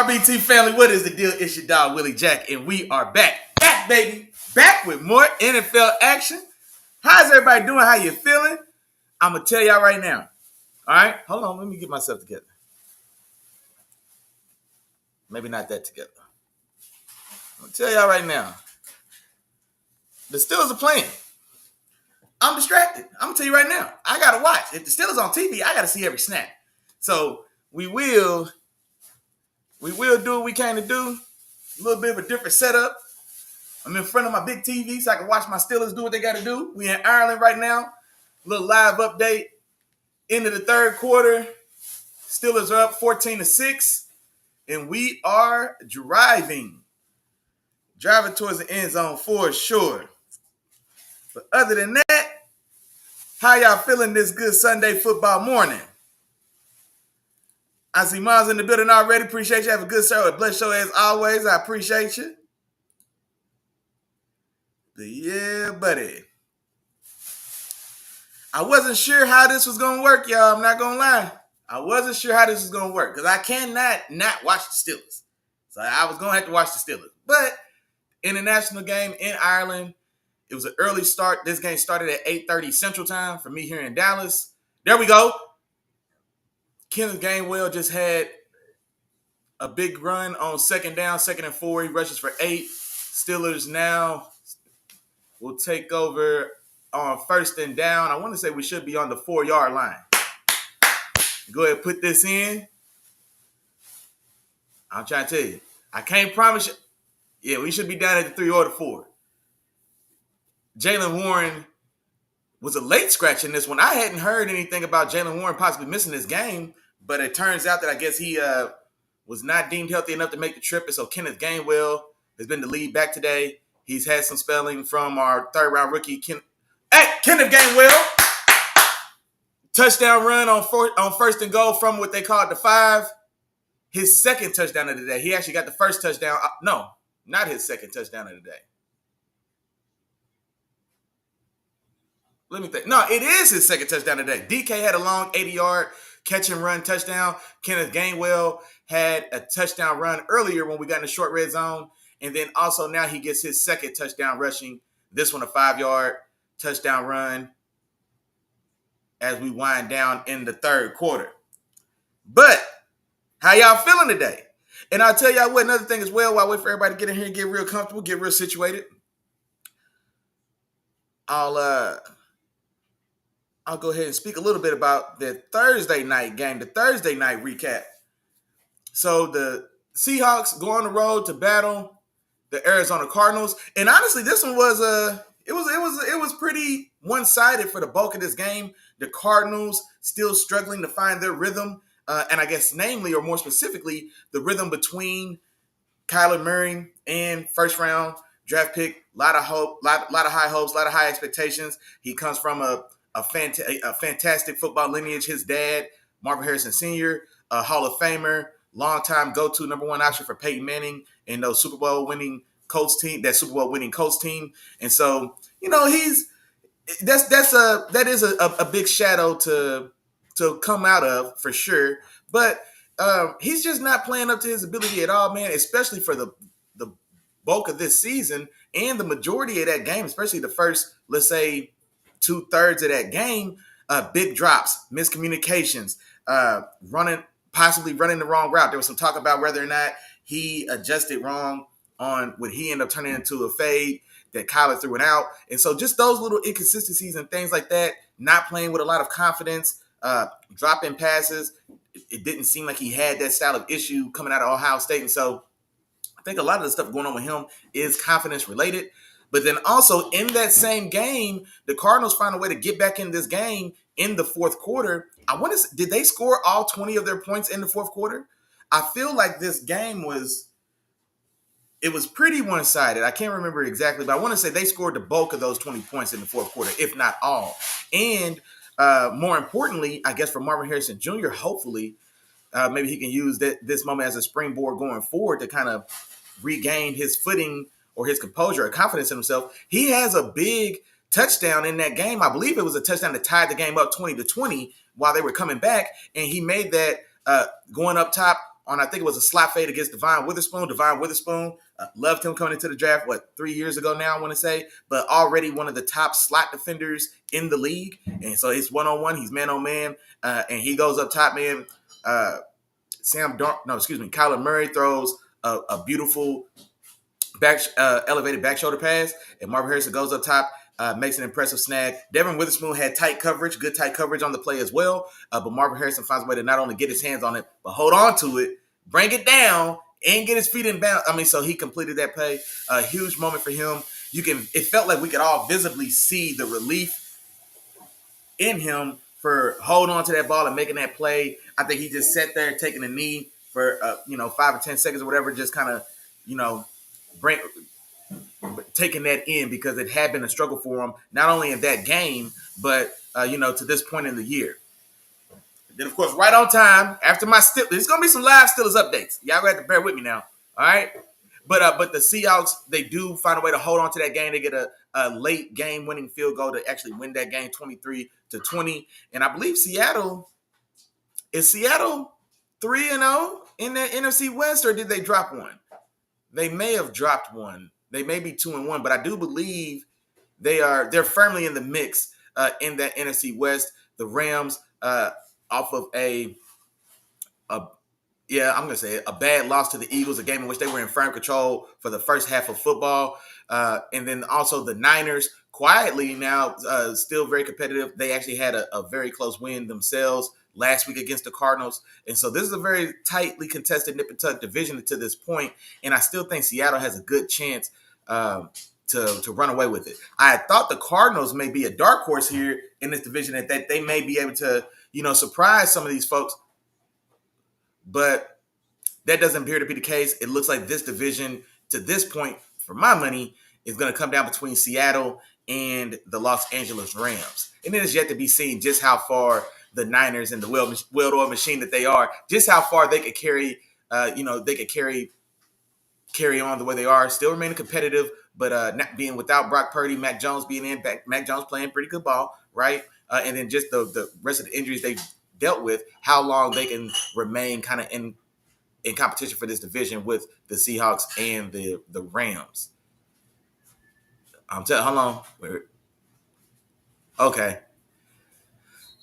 RBT family, what is the deal? It's your dog, Willie Jack, and we are back. Back, baby. Back with more NFL action. How's everybody doing? How you feeling? I'm going to tell y'all right now. All right? Hold on. Let me get myself together. Maybe not that together. I'm going to tell y'all right now. The Steelers are playing. I'm distracted. I'm going to tell you right now. I got to watch. If the Steelers on TV, I got to see every snap. So we will do what we came to do. A little bit of a different setup. I'm in front of my big TV so I can watch my Steelers do what they got to do. We in Ireland right now. A little live update. End of the third quarter. Steelers are up 14-6. And we are driving. Driving towards the end zone for sure. But other than that, how y'all feeling this good Sunday football morning? I see Miles in the building already. Appreciate you. Have a good show. A blessed show as always. I appreciate you. But yeah, buddy. I wasn't sure how this was going to work, y'all. I'm not going to lie. I wasn't sure how this was going to work because I cannot not watch the Steelers. So I was going to have to watch the Steelers. But international game in Ireland. It was an early start. This game started at 8:30 Central Time for me here in Dallas. There we go. Kenneth Gainwell just had a big run on second down, 2nd and 4. He rushes for 8. Steelers now will take over on 1st and down. I want to say we should be on the 4-yard line. Go ahead and put this in. I'm trying to tell you. I can't promise you. Yeah, we should be down at the 3 or the 4. Jaylen Warren was a late scratch in this one. I hadn't heard anything about Jaylen Warren possibly missing this game, but it turns out that I guess he was not deemed healthy enough to make the trip, and so Kenneth Gainwell has been the lead back today. He's had some spelling from our third-round rookie, Kenneth Gainwell. Touchdown run on 1st and goal from what they call the 5. His second touchdown of the day. He actually got the first touchdown. No, not his second touchdown of the day. Let me think. No, it is his second touchdown today. DK had a long 80-yard catch and run touchdown. Kenneth Gainwell had a touchdown run earlier when we got in the short red zone. And then also now he gets his second touchdown rushing. This one a 5-yard touchdown run as we wind down in the third quarter. But how y'all feeling today? And I'll tell y'all what, another thing as well, while I wait for everybody to get in here and get real comfortable, get real situated. I'll go ahead and speak a little bit about the Thursday night game, the Thursday night recap. So the Seahawks go on the road to battle the Arizona Cardinals, and honestly, this one was it was pretty one-sided for the bulk of this game. The Cardinals still struggling to find their rhythm, and I guess namely or more specifically, the rhythm between Kyler Murray and first-round draft pick. A lot of hope, lot of high hopes, a lot of high expectations. He comes from a fantastic football lineage. His dad, Marvin Harrison Sr., a Hall of Famer, longtime go-to number 1 option for Peyton Manning and those Super Bowl winning Colts team. And so, that is a big shadow to come out of for sure. But he's just not playing up to his ability at all, man. Especially for the bulk of this season and the majority of that game, especially the first, let's say, 2/3 of that game, big drops, miscommunications, possibly running the wrong route. There was some talk about whether or not he adjusted wrong on what he ended up turning into a fade that Kyler threw it out. And so just those little inconsistencies and things like that, not playing with a lot of confidence, dropping passes. It didn't seem like he had that style of issue coming out of Ohio State. And so I think a lot of the stuff going on with him is confidence related. But then also in that same game, the Cardinals find a way to get back in this game in the fourth quarter. Did they score all 20 of their points in the fourth quarter? I feel like this game was pretty one-sided. I can't remember exactly, but I want to say they scored the bulk of those 20 points in the fourth quarter, if not all. And more importantly, I guess for Marvin Harrison Jr., hopefully, maybe he can use this moment as a springboard going forward to kind of regain his footing or his composure or confidence in himself. He has a big touchdown in that game. I believe it was a touchdown that tied the game up 20-20 while they were coming back. And he made that going up top I think it was a slot fade against Devon Witherspoon. Devon Witherspoon, loved him coming into the draft, 3 years ago now, I want to say, but already one of the top slot defenders in the league. And so it's one-on-one, he's man-on-man, and he goes up top, man. Kyler Murray throws a beautiful elevated back shoulder pass, and Marvin Harrison goes up top, makes an impressive snag. Devin Witherspoon had good tight coverage on the play as well, but Marvin Harrison finds a way to not only get his hands on it, but hold on to it, bring it down, and get his feet in bounds. So he completed that play. A huge moment for him. It felt like we could all visibly see the relief in him for holding on to that ball and making that play. I think he just sat there taking a knee for 5 or 10 seconds or whatever, just kind of taking that in, because it had been a struggle for him, not only in that game, but to this point in the year. Then, of course, right on time, after my there's going to be some live Steelers updates. Y'all going to have to bear with me now, all right? But the Seahawks, they do find a way to hold on to that game. They get a late game-winning field goal to actually win that game 23-20. And I believe Seattle 3-0 in the NFC West, or did they drop one? They may have dropped one. They may be 2-1, but I do believe they're firmly in the mix in that NFC West. The Rams, off of I'm going to say a bad loss to the Eagles, a game in which they were in firm control for the first half of football. And then also the Niners, quietly now, still very competitive. They actually had a very close win themselves last week against the Cardinals. And so this is a very tightly contested nip and tuck division to this point. And I still think Seattle has a good chance to run away with it. I thought the Cardinals may be a dark horse here in this division, that they may be able to, surprise some of these folks. But that doesn't appear to be the case. It looks like this division, to this point, for my money, is going to come down between Seattle and the Los Angeles Rams. And it is yet to be seen just how far the Niners and the well-oiled machine that they are, just how far they could carry, carry on the way they are, still remaining competitive, but not being without Brock Purdy, Mac Jones being in, Mac Jones playing pretty good ball, right? And then just the rest of the injuries they've dealt with, how long they can remain kind of in competition for this division with the Seahawks and the Rams. Hold on. Okay.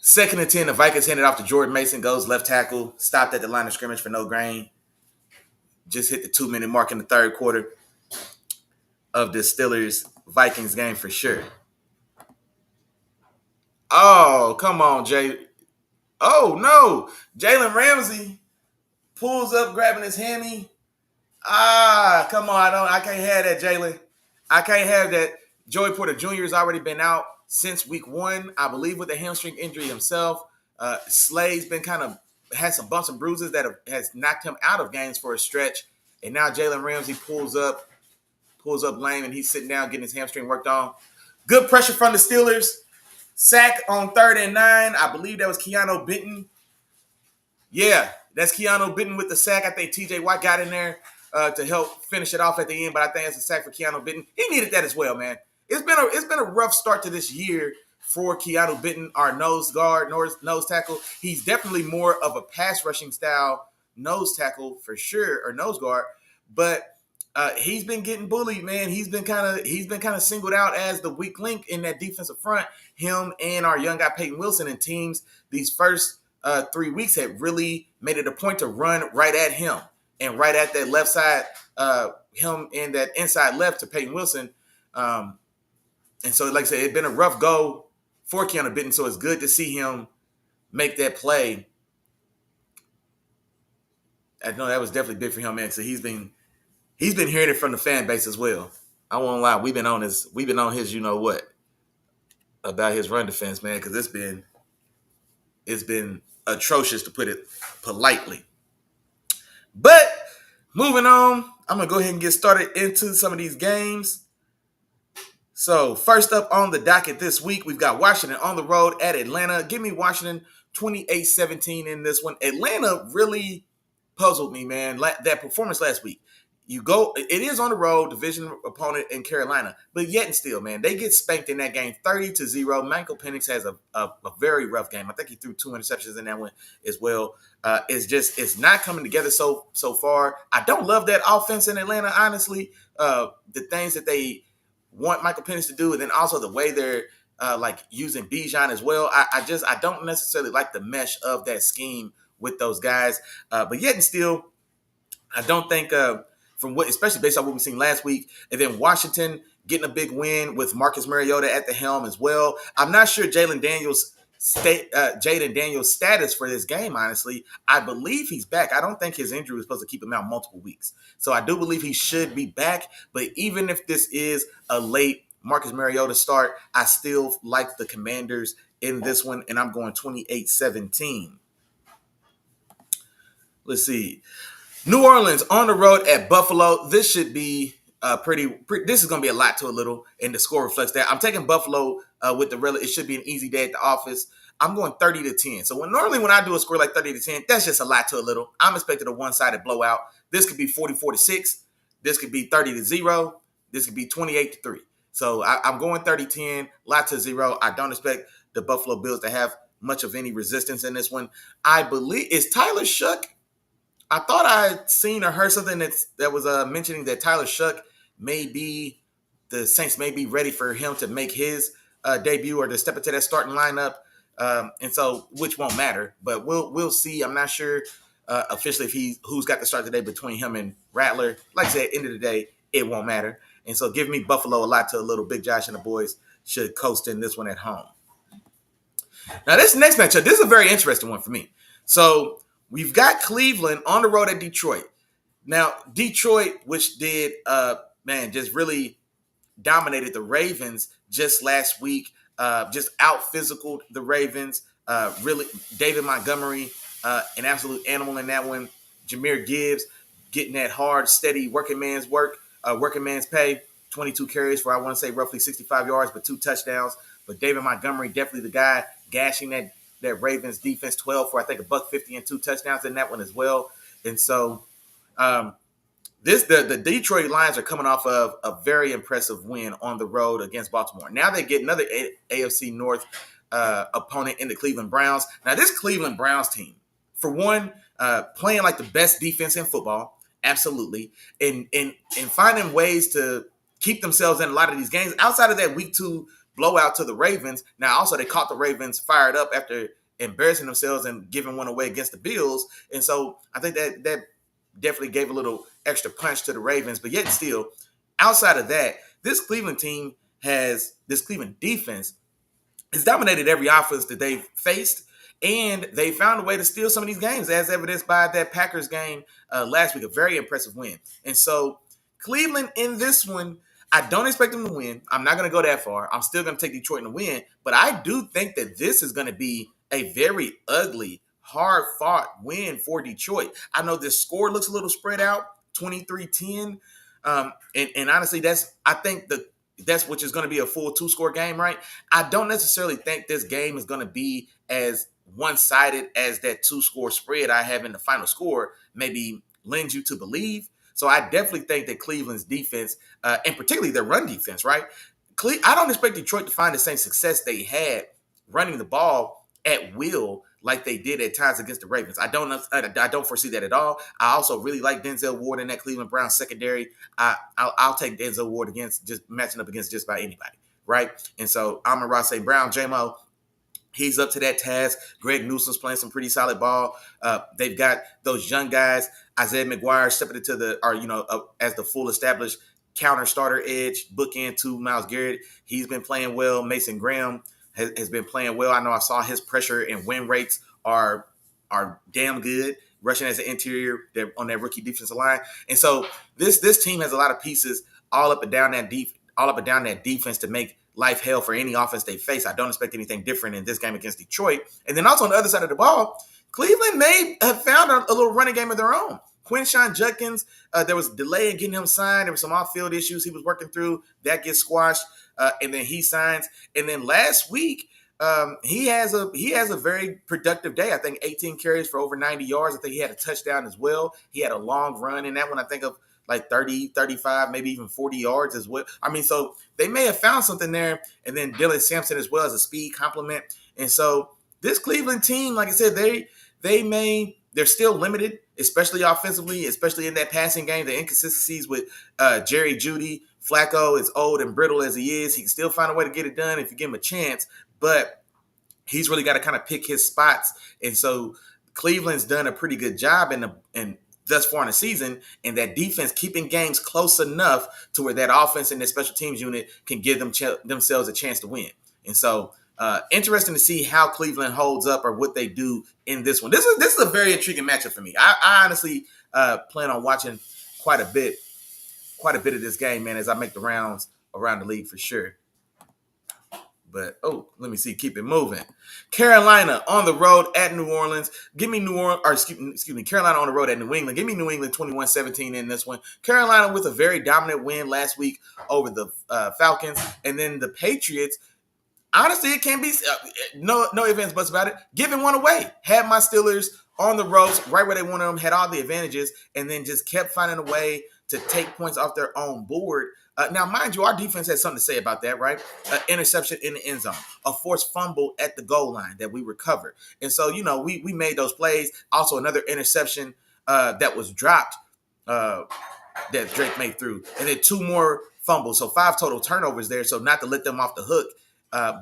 2nd and 10, the Vikings handed off to Jordan Mason, goes left tackle, stopped at the line of scrimmage for no gain. Just hit the 2-minute mark in the third quarter of the Steelers-Vikings game for sure. Oh, come on, Jay. Oh, no. Jalen Ramsey pulls up, grabbing his hammy. Come on. I can't have that, Jalen. I can't have that. Joey Porter Jr. has already been out since week 1, I believe, with a hamstring injury himself. Slade's been had some bumps and bruises that has knocked him out of games for a stretch. And now Jalen Ramsey pulls up lame, and he's sitting down getting his hamstring worked on. Good pressure from the Steelers. Sack on 3rd and 9. I believe that was Keanu Benton. Yeah, that's Keanu Benton with the sack. I think TJ Watt got in there to help finish it off at the end, but I think that's a sack for Keanu Benton. He needed that as well, man. It's been a rough start to this year for Keanu Benton, our nose tackle. He's definitely more of a pass rushing style nose tackle for sure, or nose guard, but he's been getting bullied, man. He's been kind of singled out as the weak link in that defensive front. Him and our young guy Peyton Wilson, and teams these first 3 weeks had really made it a point to run right at him and right at that left side, him and that inside left to Peyton Wilson. And so, like I said, it's been a rough go for Keanu Benton, so it's good to see him make that play. I know that was definitely big for him, man. So he's been hearing it from the fan base as well. I won't lie, we've been on his you know what about his run defense, man, because it's been atrocious, to put it politely. But moving on, I'm gonna go ahead and get started into some of these games. So first up on the docket this week, we've got Washington on the road at Atlanta. Give me Washington 28-17 in this one. Atlanta really puzzled me, man. That performance last week. You go, it is on the road, division opponent in Carolina, but yet and still, man, they get spanked in that game 30-0. Michael Penix has a very rough game. I think he threw 2 interceptions in that one as well. It's not coming together so far. I don't love that offense in Atlanta, honestly. The things that they want Michael Penix to do, and then also the way they're like using Bijan as well. I don't necessarily like the mesh of that scheme with those guys, but yet and still, I don't think from what, especially based on what we've seen last week, and then Washington getting a big win with Marcus Mariota at the helm as well. I'm not sure Jaden Daniels' status for this game. Honestly, I believe he's back. I don't think his injury was supposed to keep him out multiple weeks, so I do believe he should be back. But even if this is a late Marcus Mariota start, I still like the Commanders in this one, and I'm going 28-17. Let's see. New Orleans on the road at Buffalo. This should be this is going to be a lot to a little, and the score reflects that. I'm taking Buffalo with the it should be an easy day at the office. I'm going 30-10. So normally when I do a score like 30-10, that's just a lot to a little. I'm expecting a one-sided blowout. This could be 44-6. This could be 30-0. This could be 28-3. So I'm going 30-10, lot to 0. I don't expect the Buffalo Bills to have much of any resistance in this one. I believe, is Tyler Shuck? I thought I had seen or heard something that was mentioning that Tyler Shuck the Saints may be ready for him to make his debut or to step into that starting lineup. And so, which won't matter, but we'll see. I'm not sure officially if who's got the start today between him and Rattler. Like I said, end of the day, it won't matter. And so, give me Buffalo a lot to a little. Big Josh and the boys should coast in this one at home. Now, this next matchup, this is a very interesting one for me. So, we've got Cleveland on the road at Detroit. Now, Detroit, which did, just really dominated the Ravens just last week, just out-physicaled the Ravens. Really, David Montgomery, an absolute animal in that one. Jahmyr Gibbs getting that hard, steady working man's work, working man's pay. 22 carries for, I want to say, roughly 65 yards, but 2 touchdowns. But David Montgomery, definitely the guy gashing that Ravens defense, 12 for, I think, $150 and 2 touchdowns in that one as well. And so the Detroit Lions are coming off of a very impressive win on the road against Baltimore. Now they get another AFC North opponent in the Cleveland Browns. Now this Cleveland Browns team, for one, playing like the best defense in football, absolutely, and finding ways to keep themselves in a lot of these games outside of that week 2 blowout to the Ravens. Now, also, they caught the Ravens fired up after embarrassing themselves and giving one away against the Bills. And so I think that definitely gave a little extra punch to the Ravens. But yet still, outside of that, this Cleveland defense has dominated every offense that they've faced. And they found a way to steal some of these games, as evidenced by that Packers game last week, a very impressive win. And so Cleveland in this one, I don't expect them to win. I'm not going to go that far. I'm still going to take Detroit in the win. But I do think that this is going to be a very ugly, hard-fought win for Detroit. I know this score looks a little spread out, 23-10. And honestly, I think that's which is going to be a full 2-score game, right? I don't necessarily think this game is going to be as one-sided as that 2-score spread I have in the final score maybe lends you to believe. So I definitely think that Cleveland's defense, and particularly their run defense, right? I don't expect Detroit to find the same success they had running the ball at will like they did at times against the Ravens. I don't foresee that at all. I also really like Denzel Ward in that Cleveland Browns secondary. I'll take Denzel Ward against just matching up against just about anybody, right? And so Amon-Ra St. Brown, J-Mo, he's up to that task. Greg Newsome's playing some pretty solid ball. They've got those young guys. Isaiah McGuire stepping into as the full established counter starter edge, bookend to Myles Garrett. He's been playing well. Mason Graham has been playing well. I know I saw his pressure and win rates are damn good, rushing as an interior on that rookie defensive line. And so this team has a lot of pieces all up and down that defense to make life hell for any offense they face. I don't expect anything different in this game against Detroit. And then also on the other side of the ball, Cleveland may have found a little running game of their own. Quinshon Judkins, there was a delay in getting him signed. There were some off-field issues he was working through. That gets squashed, and then he signs. And then last week, he has a very productive day. I think 18 carries for over 90 yards. I think he had a touchdown as well. He had a long run in that one. I think of like 30, 35, maybe even 40 yards as well. I mean, so they may have found something there. And then Dylan Sampson as well as a speed complement. And so this Cleveland team, like I said, they're still limited, especially offensively, especially in that passing game. The inconsistencies with Jerry Jeudy. Flacco, is old and brittle as he is, he can still find a way to get it done if you give him a chance. But he's really got to kind of pick his spots. And so Cleveland's done a pretty good job in thus far in the season, and that defense keeping games close enough to where that offense and that special teams unit can give themselves a chance to win. And so interesting to see how Cleveland holds up or what they do in this one. This is a very intriguing matchup for me. I honestly plan on watching quite a bit of this game, man, as I make the rounds around the league for sure. But, let me see. Keep it moving. Carolina on the road at New Orleans. Give me Carolina on the road at New England. Give me New England 21-17 in this one. Carolina with a very dominant win last week over the Falcons. And then the Patriots, honestly, it can't be no ifs, ands, buts about it. Giving one away. Had my Steelers on the ropes, right where they wanted them, had all the advantages, and then just kept finding a way to take points off their own board. Now, mind you, our defense has something to say about that, right? Interception in the end zone, a forced fumble at the goal line that we recovered. And so, we made those plays. Also, another interception that was dropped that Drake made through. And then 2 more fumbles. So 5 total turnovers there. So not to let them off the hook.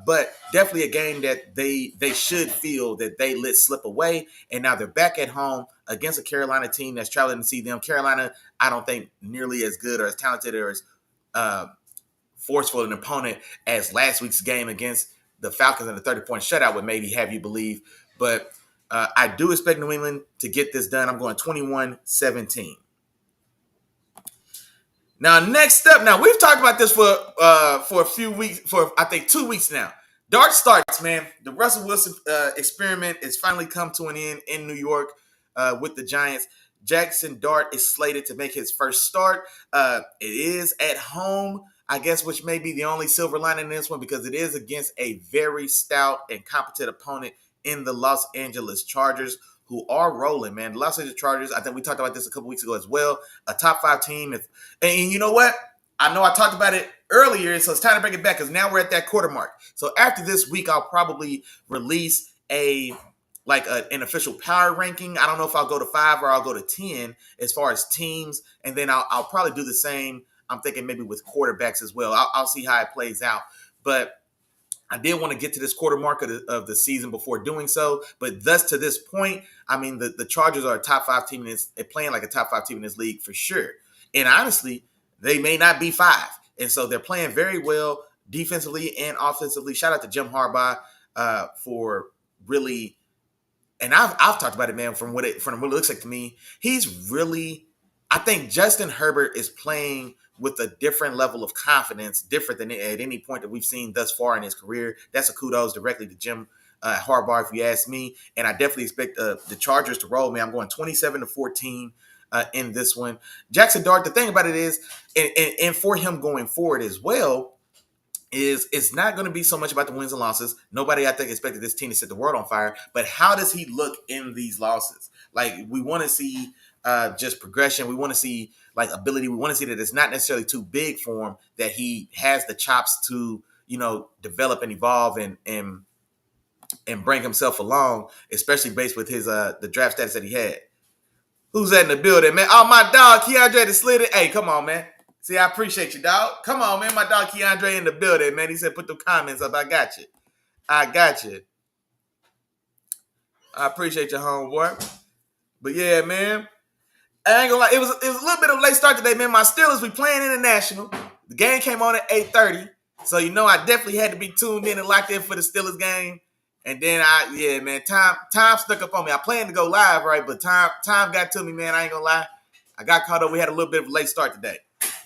But definitely a game that they should feel that they let slip away. And now they're back at home against a Carolina team that's traveling to see them. Carolina, I don't think nearly as good or as talented or as forceful an opponent as last week's game against the Falcons in the 30-point shutout would maybe have you believe. But I do expect New England to get this done. I'm going 21-17. Now, next up, we've talked about this for a few weeks, for I think 2 weeks now. Dart starts, man. The Russell Wilson experiment has finally come to an end in New York with the Giants. Jackson Dart is slated to make his first start. It is at home, I guess, which may be the only silver lining in this one because it is against a very stout and competent opponent in the Los Angeles Chargers, who are rolling, man. The Los Angeles Chargers, I think we talked about this a couple weeks ago as well, a top 5 team. And you know what? I know I talked about it earlier, so it's time to bring it back because now we're at that quarter mark. So after this week, I'll probably release an official power ranking. I don't know if I'll go to 5 or I'll go to 10 as far as teams. And then I'll probably do the same. I'm thinking maybe with quarterbacks as well. I'll see how it plays out. But I did want to get to this quarter mark of the season before doing so. But thus to this point, I mean, the Chargers are a top 5 team in this. They're playing like a top 5 team in this league for sure. And honestly, they may not be 5. And so they're playing very well defensively and offensively. Shout out to Jim Harbaugh for really, and I've talked about it, man, from what it looks like to me. He's really, I think Justin Herbert is playing with a different level of confidence, different than at any point that we've seen thus far in his career. That's a kudos directly to Jim Harbaugh, if you ask me. And I definitely expect the Chargers to roll, man. I'm going 27-14 in this one. Jackson Dart, the thing about it is, and for him going forward as well, is it's not going to be so much about the wins and losses. Nobody, I think, expected this team to set the world on fire. But how does he look in these losses? Like, we want to see just progression. We want to see ability. We want to see that it's not necessarily too big for him, that he has the chops to, develop and evolve and bring himself along, especially based with his the draft status that he had. Who's that in the building, man? Oh, my dog, Keandre the Slid. Hey, come on, man. See, I appreciate you, dog. Come on, man. My dog Keandre in the building, man. He said, put the comments up. I got you. I appreciate you, homeboy. But yeah, man. I ain't gonna lie. It was a little bit of a late start today, man. My Steelers, we playing international. The game came on at 8:30. So, I definitely had to be tuned in and locked in for the Steelers game. And then time stuck up on me. I planned to go live, right? But time got to me, man. I ain't gonna lie. I got caught up. We had a little bit of a late start today.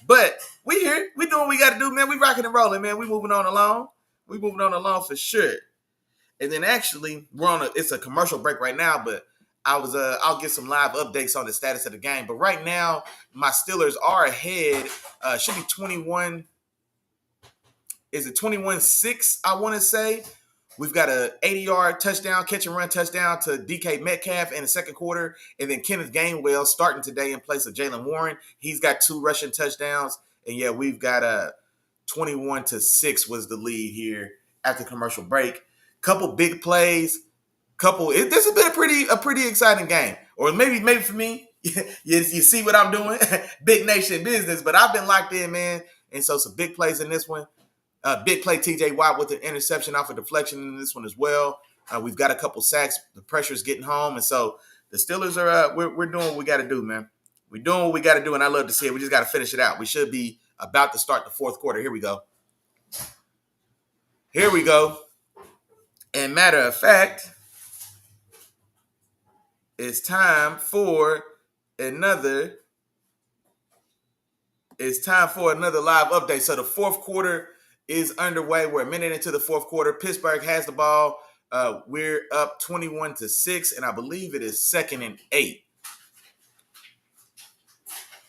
But we here. We doing what we got to do, man. We rocking and rolling, man. We moving on along. We moving on along for sure. And then actually, it's a commercial break right now, but I'll get some live updates on the status of the game. But right now, my Steelers are ahead. Should be 21. Is it 21-6, I want to say, We've got a 80-yard touchdown, catch and run touchdown to DK Metcalf in the second quarter. And then Kenneth Gainwell starting today in place of Jalen Warren. He's got 2 rushing touchdowns. And yeah, we've got a 21-6 was the lead here after commercial break. Couple big plays. This has been a pretty exciting game. Or maybe for me, you see what I'm doing? Big nation business. But I've been locked in, man. And so some big plays in this one. Big play TJ Watt with an interception off a deflection in this one as well. We've got a couple sacks. The pressure's getting home. And so the Steelers are we're doing what we got to do, man. We're doing what we got to do, and I love to see it. We just got to finish it out. We should be about to start the fourth quarter. Here we go. And matter of fact, it's time for another live update. So the fourth quarter is underway. We're a minute into the fourth quarter. Pittsburgh has the ball. We're up 21-6, and I believe it is 2nd and 8.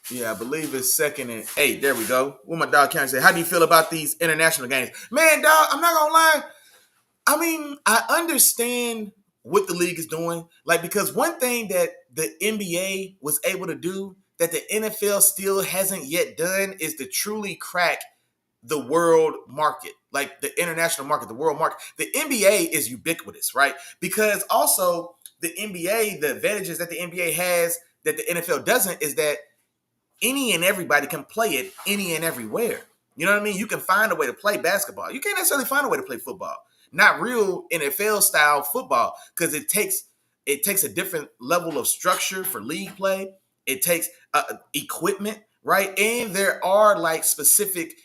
Yeah, I believe it's 2nd and 8. There we go. What my dog Karen said. How do you feel about these international games? Man, dog, I'm not gonna lie. I mean, I understand what the league is doing. Like, because one thing that the NBA was able to do that the NFL still hasn't yet done is to truly crack the world market, like the international market, the world market. The NBA is ubiquitous, right? Because also the NBA, the advantages that the NBA has that the NFL doesn't is that any and everybody can play it any and everywhere. You know what I mean? You can find a way to play basketball. You can't necessarily find a way to play football. Not real NFL style football, because it takes a different level of structure for league play. It takes equipment, right? And there are like specific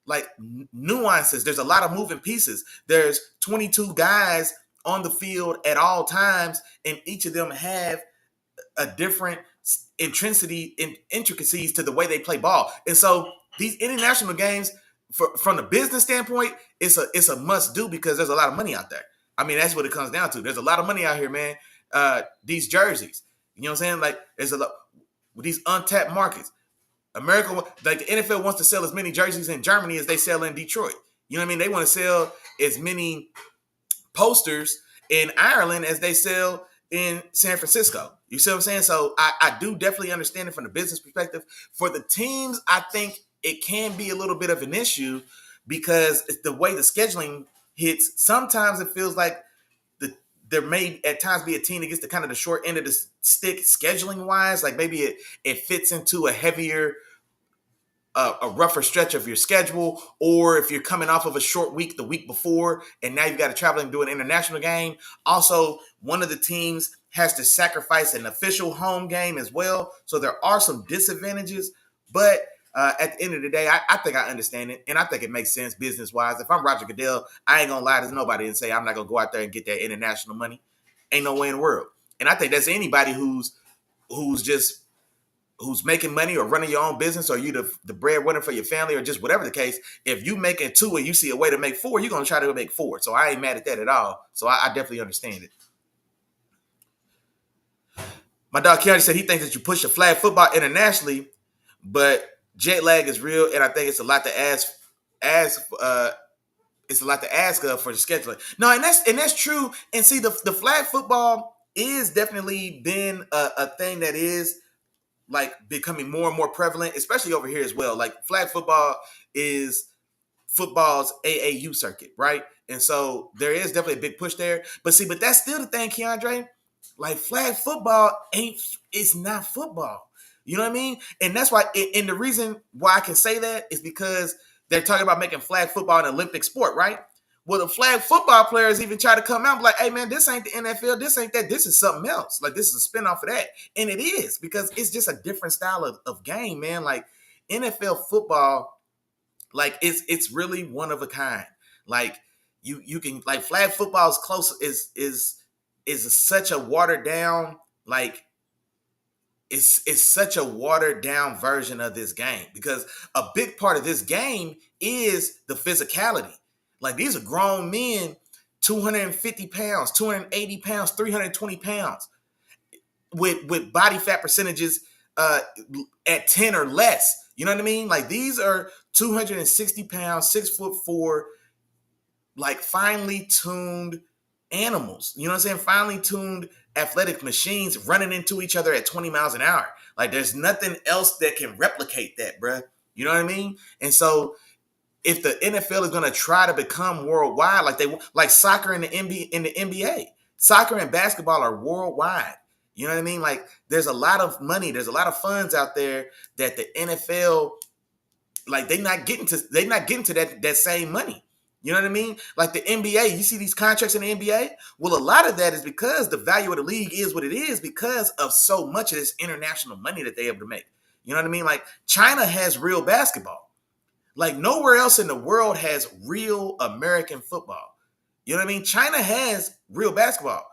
like nuances. There's a lot of moving pieces. There's 22 guys on the field at all times, and each of them have a different intricacies to the way they play ball. And so these international games, from the business standpoint, it's a must do because there's a lot of money out there. I mean, that's what it comes down to. There's a lot of money out here, man. These jerseys, you know what I'm saying? Like, there's a lot with these untapped markets. America, like the NFL wants to sell as many jerseys in Germany as they sell in Detroit. You know what I mean? They want to sell as many posters in Ireland as they sell in San Francisco. You see what I'm saying? So I do definitely understand it from the business perspective. For the teams, I think it can be a little bit of an issue because it's the way the scheduling hits. Sometimes it feels like there may at times be a team that gets the kind of the short end of the stick scheduling wise. Like maybe it fits into a heavier, a rougher stretch of your schedule, or if you're coming off of a short week the week before and now you've got to travel and do an international game. Also, one of the teams has to sacrifice an official home game as well. So there are some disadvantages, but at the end of the day, I think I understand it, and I think it makes sense business-wise. If I'm Roger Goodell, I ain't going to lie to nobody and say I'm not going to go out there and get that international money. Ain't no way in the world. And I think that's anybody who's making money or running your own business, or you the breadwinner for your family, or just whatever the case. If you making 2 and you see a way to make 4, you're going to try to make 4. So I ain't mad at that at all. So I definitely understand it. My dog Keanu said he thinks that you push a flag football internationally, but jet lag is real, and I think it's a lot to ask of for the scheduling. No, and that's true. And see, the flag football is definitely been a thing that is like becoming more and more prevalent, especially over here as well. Like flag football is football's AAU circuit, right? And so there is definitely a big push there. But that's still the thing, Keandre. Like flag football it's not football. You know what I mean? And that's why, and the reason why I can say that is because they're talking about making flag football an Olympic sport, right? Well, the flag football players even try to come out and be like, hey, man, this ain't the NFL. This ain't that. This is something else. Like, this is a spinoff of that. And it is, because it's just a different style of game, man. Like, NFL football, like, it's really one of a kind. Like, you can, like, flag football is close, is such a watered down, like, it's such a watered down version of this game, because a big part of this game is the physicality. Like, these are grown men, 250 pounds, 280 pounds, 320 pounds with body fat percentages at 10 or less. You know what I mean? Like, these are 260 pounds, 6'4", like finely tuned animals. You know what I'm saying? Finely tuned athletic machines running into each other at 20 miles an hour. Like there's nothing else that can replicate that, bruh. You know what I mean? And so if the NFL is going to try to become worldwide, like soccer in the NBA, soccer and basketball are worldwide. You know what I mean? Like there's a lot of money, there's a lot of funds out there that the NFL, like they not getting to that same money. You know what I mean? Like the NBA, you see these contracts in the NBA. Well, a lot of that is because the value of the league is what it is because of so much of this international money that they're able to make. You know what I mean? Like China has real basketball. Like nowhere else in the world has real American football. You know what I mean? China has real basketball.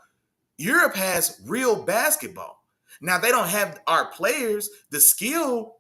Europe has real basketball. Now they don't have our players, the skill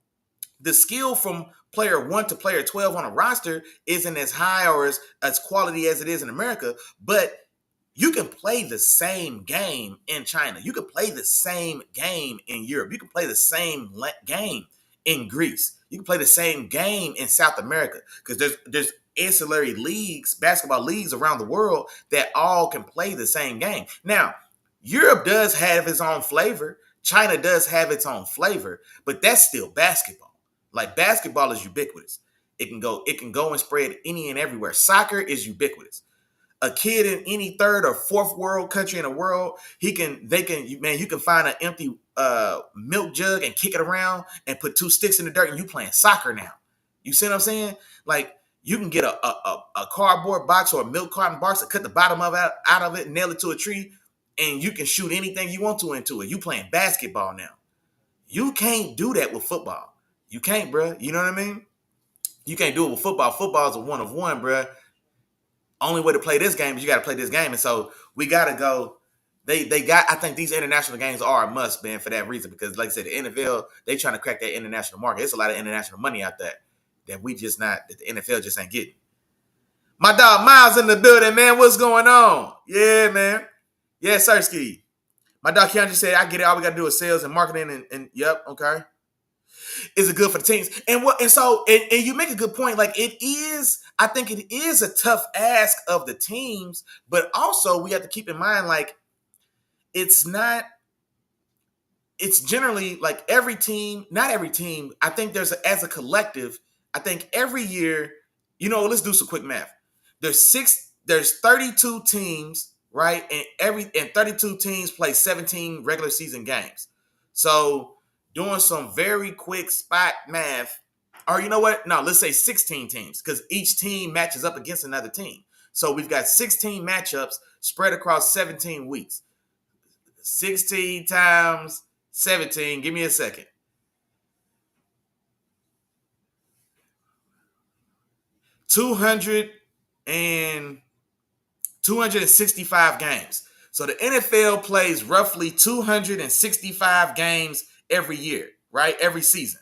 from player 1 to player 12 on a roster isn't as high or as quality as it is in America, but you can play the same game in China. You can play the same game in Europe. You can play the same game in Greece. You can play the same game in South America because there's ancillary leagues, basketball leagues around the world that all can play the same game. Now, Europe does have its own flavor. China does have its own flavor, but that's still basketball. Like basketball is ubiquitous. It can go and spread any and everywhere. Soccer is ubiquitous. A kid in any third or fourth world country in the world, you can find an empty milk jug and kick it around and put 2 sticks in the dirt and you playing soccer now. You see what I'm saying? Like you can get a cardboard box or a milk carton box and cut the bottom of it out of it, and nail it to a tree, and you can shoot anything you want to into it. You playing basketball now. You can't do that with football. You can't, bruh. You know what I mean? You can't do it with football. Football is a one of one, bruh. Only way to play this game is you got to play this game. And so we got to go. I think these international games are a must, man, for that reason. Because like I said, the NFL, they trying to crack that international market. There's a lot of international money out there that that the NFL just ain't getting. My dog Miles in the building, man. What's going on? Yeah, man. Yeah, Sirski. My dog Keandre said, I get it. All we got to do is sales and marketing and yep, okay. Is it good for the teams? And you make a good point. Like I think it is a tough ask of the teams, but also we have to keep in mind, like, it's generally like not every team. I think as a collective, I think every year, let's do some quick math. There's 32 teams, right? And 32 teams play 17 regular season games. So doing some very quick spot math, or you know what? No, let's say 16 teams because each team matches up against another team. So we've got 16 matchups spread across 17 weeks. 16 times 17. Give me a second. 265 games. So the NFL plays roughly 265 games every year, right? Every season.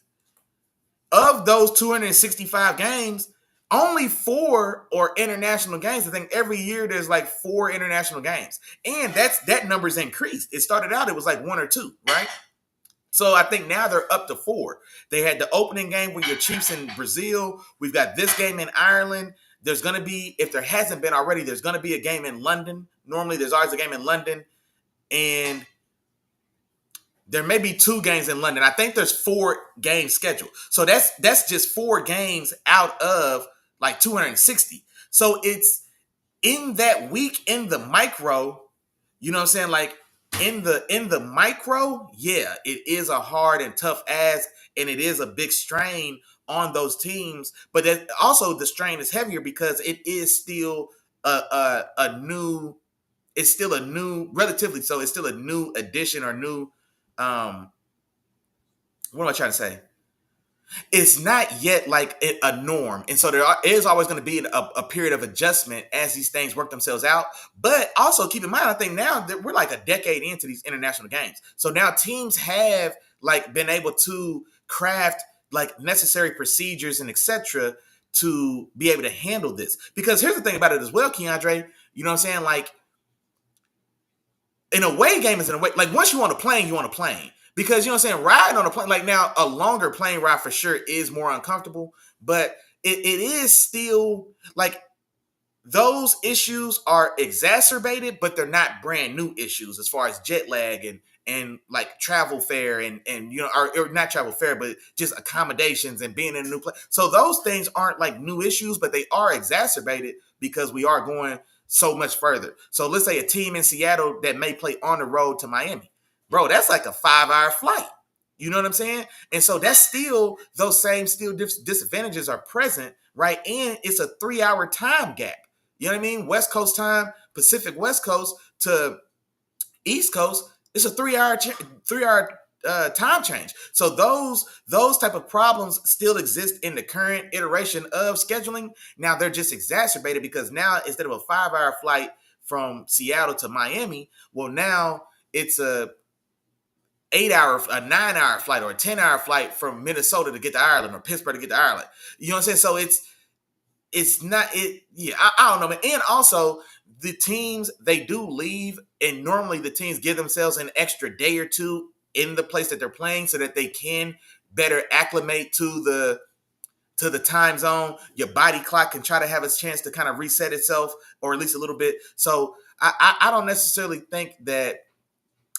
Of those 265 games, only 4 are international games. I think every year there's like 4 international games. And that number's increased. It started out, it was like 1 or 2, right? So I think now they're up to 4. They had the opening game with your Chiefs in Brazil. We've got this game in Ireland. There's going to be, if there hasn't been already, there's going to be a game in London. Normally there's always a game in London. And there may be 2 games in London. I think there's 4 games scheduled. So that's just 4 games out of like 260. So it's in that week in the micro, you know what I'm saying? Like in the micro, yeah, it is a hard and tough ask, and it is a big strain on those teams. But also the strain is heavier because it is still a new, it's still a new, relatively so, it's still a new addition or new, what am I trying to say? It's not yet like a norm. And so there is always going to be a period of adjustment as these things work themselves out. But also keep in mind, I think now that we're like a decade into these international games. So now teams have like been able to craft like necessary procedures and etc. to be able to handle this. Because here's the thing about it as well, Keandre, you know what I'm saying? Like, an away game is an away. Like once you on a plane, you on a plane. Because you know what I'm saying? Riding on a plane, like now a longer plane ride for sure is more uncomfortable, but it is still like those issues are exacerbated, but they're not brand new issues as far as jet lag and like travel fare and or not travel fare, but just accommodations and being in a new place. So those things aren't like new issues, but they are exacerbated because we are going so much further. So let's say a team in Seattle that may play on the road to Miami, bro, that's like a 5-hour flight. You know what I'm saying? And so that's still those same disadvantages are present, right? And it's a 3-hour time gap. You know what I mean? West Coast time, Pacific West Coast to East Coast, it's a 3-hour time change. So those type of problems still exist in the current iteration of scheduling. Now they're just exacerbated because now instead of a 5-hour flight from Seattle to Miami, well now it's a 9-hour flight or a 10-hour flight from Minnesota to get to Ireland or Pittsburgh to get to Ireland. You know what I'm saying? So it's not it. Yeah, I don't know, man. And also, the teams they do leave, and normally the teams give themselves an extra day or two in the place that they're playing, so that they can better acclimate to the time zone. Your body clock can try to have a chance to kind of reset itself, or at least a little bit. So I don't necessarily think that,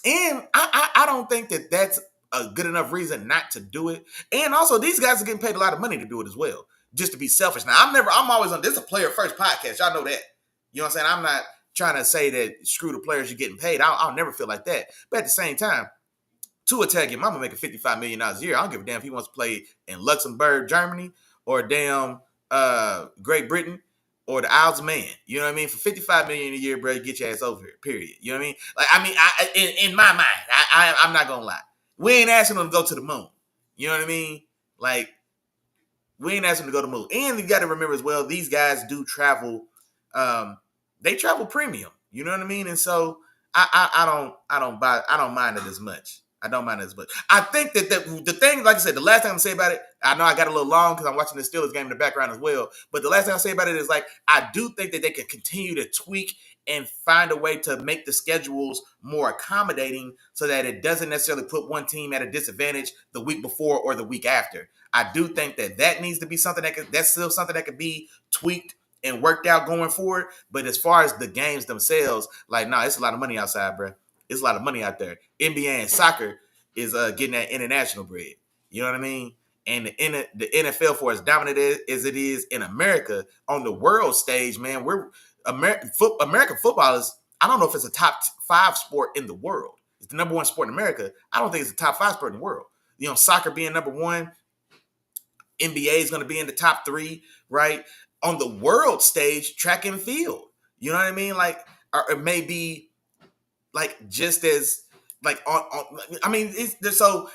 and I don't think that that's a good enough reason not to do it. And also, these guys are getting paid a lot of money to do it as well. Just to be selfish. Now, I'm always on this is a player first podcast. Y'all know that. You know what I'm saying? I'm not trying to say that screw the players you're getting paid. I'll never feel like that. But at the same time, Tua Tagovailoa making $55 million a year. I don't give a damn if he wants to play in Luxembourg, Germany, or damn Great Britain, or the Isles of Man. You know what I mean? For $55 million a year, bro, get your ass over here. Period. You know what I mean? Like, in my mind, I'm not gonna lie. We ain't asking them to go to the moon. You know what I mean? Like, we ain't asking them to go to the moon. And you got to remember as well, these guys do travel. They travel premium. You know what I mean? And so I don't mind it as much. I don't mind it as much. I think that the thing, like I said, the last thing I'm gonna say about it, I know I got a little long because I'm watching the Steelers game in the background as well. But the last thing I'll say about it is, like, I do think that they can continue to tweak and find a way to make the schedules more accommodating so that it doesn't necessarily put one team at a disadvantage the week before or the week after. I do think that needs to be something that's still something that could be tweaked and worked out going forward. But as far as the games themselves, like, no, it's a lot of money outside, bro. It's a lot of money out there. NBA and soccer is getting that international bread. You know what I mean? And the NFL, for as dominant as it is in America, on the world stage, man, American football is, I don't know if it's a top 5 sport in the world. It's the number 1 sport in America. I don't think it's a top 5 sport in the world. You know, soccer being number 1, NBA is going to be in the top 3, right? On the world stage, track and field. You know what I mean? Like, or it may be like just as like I mean, so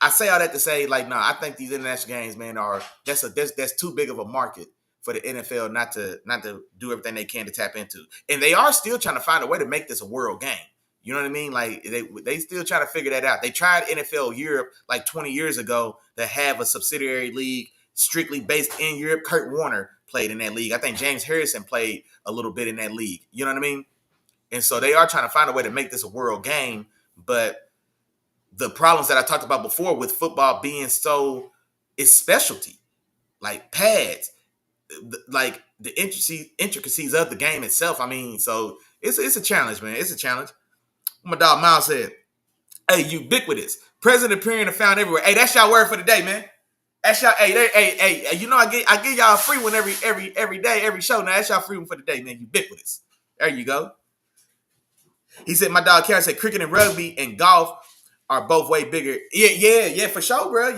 I say all that to say, like, no, I think these international games, man, that's too big of a market for the NFL not to do everything they can to tap into. And they are still trying to find a way to make this a world game. You know what I mean? Like, they still try to figure that out. They tried NFL Europe like 20 years ago to have a subsidiary league strictly based in Europe. Kurt Warner played in that league. I think James Harrison played a little bit in that league. You know what I mean? And so they are trying to find a way to make this a world game. But the problems that I talked about before with football being so, it's specialty, like pads, like the intricacies of the game itself. I mean, so it's a challenge, man. It's a challenge. My dog Miles said, "Hey, ubiquitous, present, appearing, and found everywhere." Hey, that's y'all word for the day, man. That's y'all. Hey. You know, I give y'all a free one every day, every show. Now that's y'all free one for the day, man. Ubiquitous. There you go. He said, my dog Karen said, cricket and rugby and golf are both way bigger. Yeah, for sure, bro.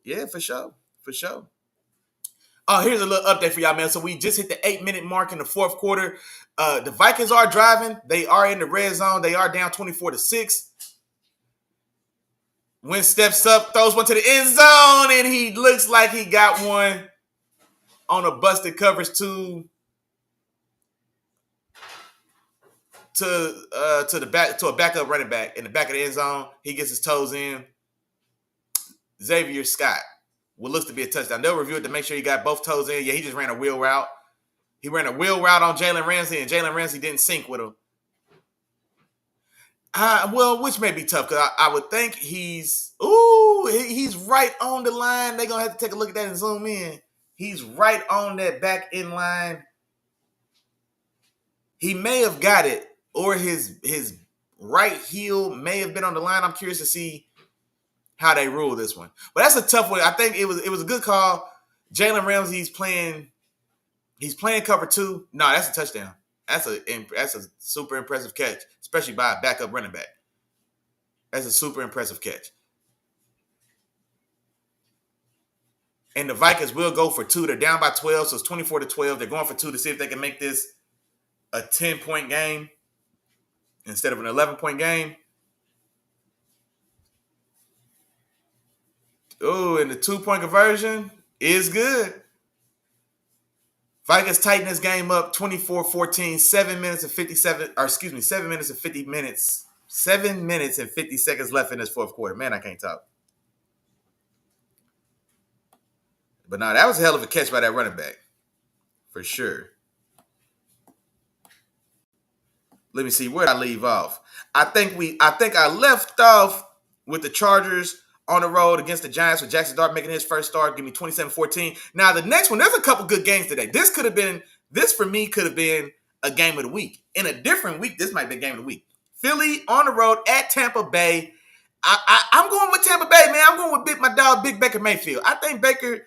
Yeah, for sure. Oh, here's a little update for y'all, man. So we just hit the 8-minute mark in the 4th quarter. The Vikings are driving. They are in the red zone. They are down 24-6. Wentz steps up, throws one to the end zone, and he looks like he got one on a busted coverage to a backup running back in the back of the end zone. He gets his toes in. Xavier Scott, what looks to be a touchdown. They'll review it to make sure he got both toes in. Yeah, he just ran a wheel route. He ran a wheel route on Jalen Ramsey, and Jalen Ramsey didn't sync with him. Well, which may be tough because I would think he's right on the line. They're going to have to take a look at that and zoom in. He's right on that back end line. he may have got it, or his right heel may have been on the line. I'm curious to see how they rule this one. But that's a tough one. I think it was a good call. Jalen Ramsey's playing. He's playing cover 2. No, that's a touchdown. That's a super impressive catch, especially by a backup running back. That's a super impressive catch. And the Vikings will go for 2. They're down by 12, so it's 24-12. They're going for 2 to see if they can make this a 10-point game instead of an 11-point game. Oh, and the 2-point conversion is good. Vikings tighten this game up 24-14, 7 minutes and 50 seconds left in this fourth quarter. Man, I can't talk. But no, that was a hell of a catch by that running back. For sure. Let me see, where did I leave off? I think I left off with the Chargers on the road against the Giants with Jackson Dart making his first start. Give me 27-14. Now, the next one, there's a couple good games today. This for me could have been a game of the week. In a different week, this might be a game of the week. Philly on the road at Tampa Bay. I'm going with Tampa Bay, man. I'm going with my dog, Big Baker Mayfield. I think Baker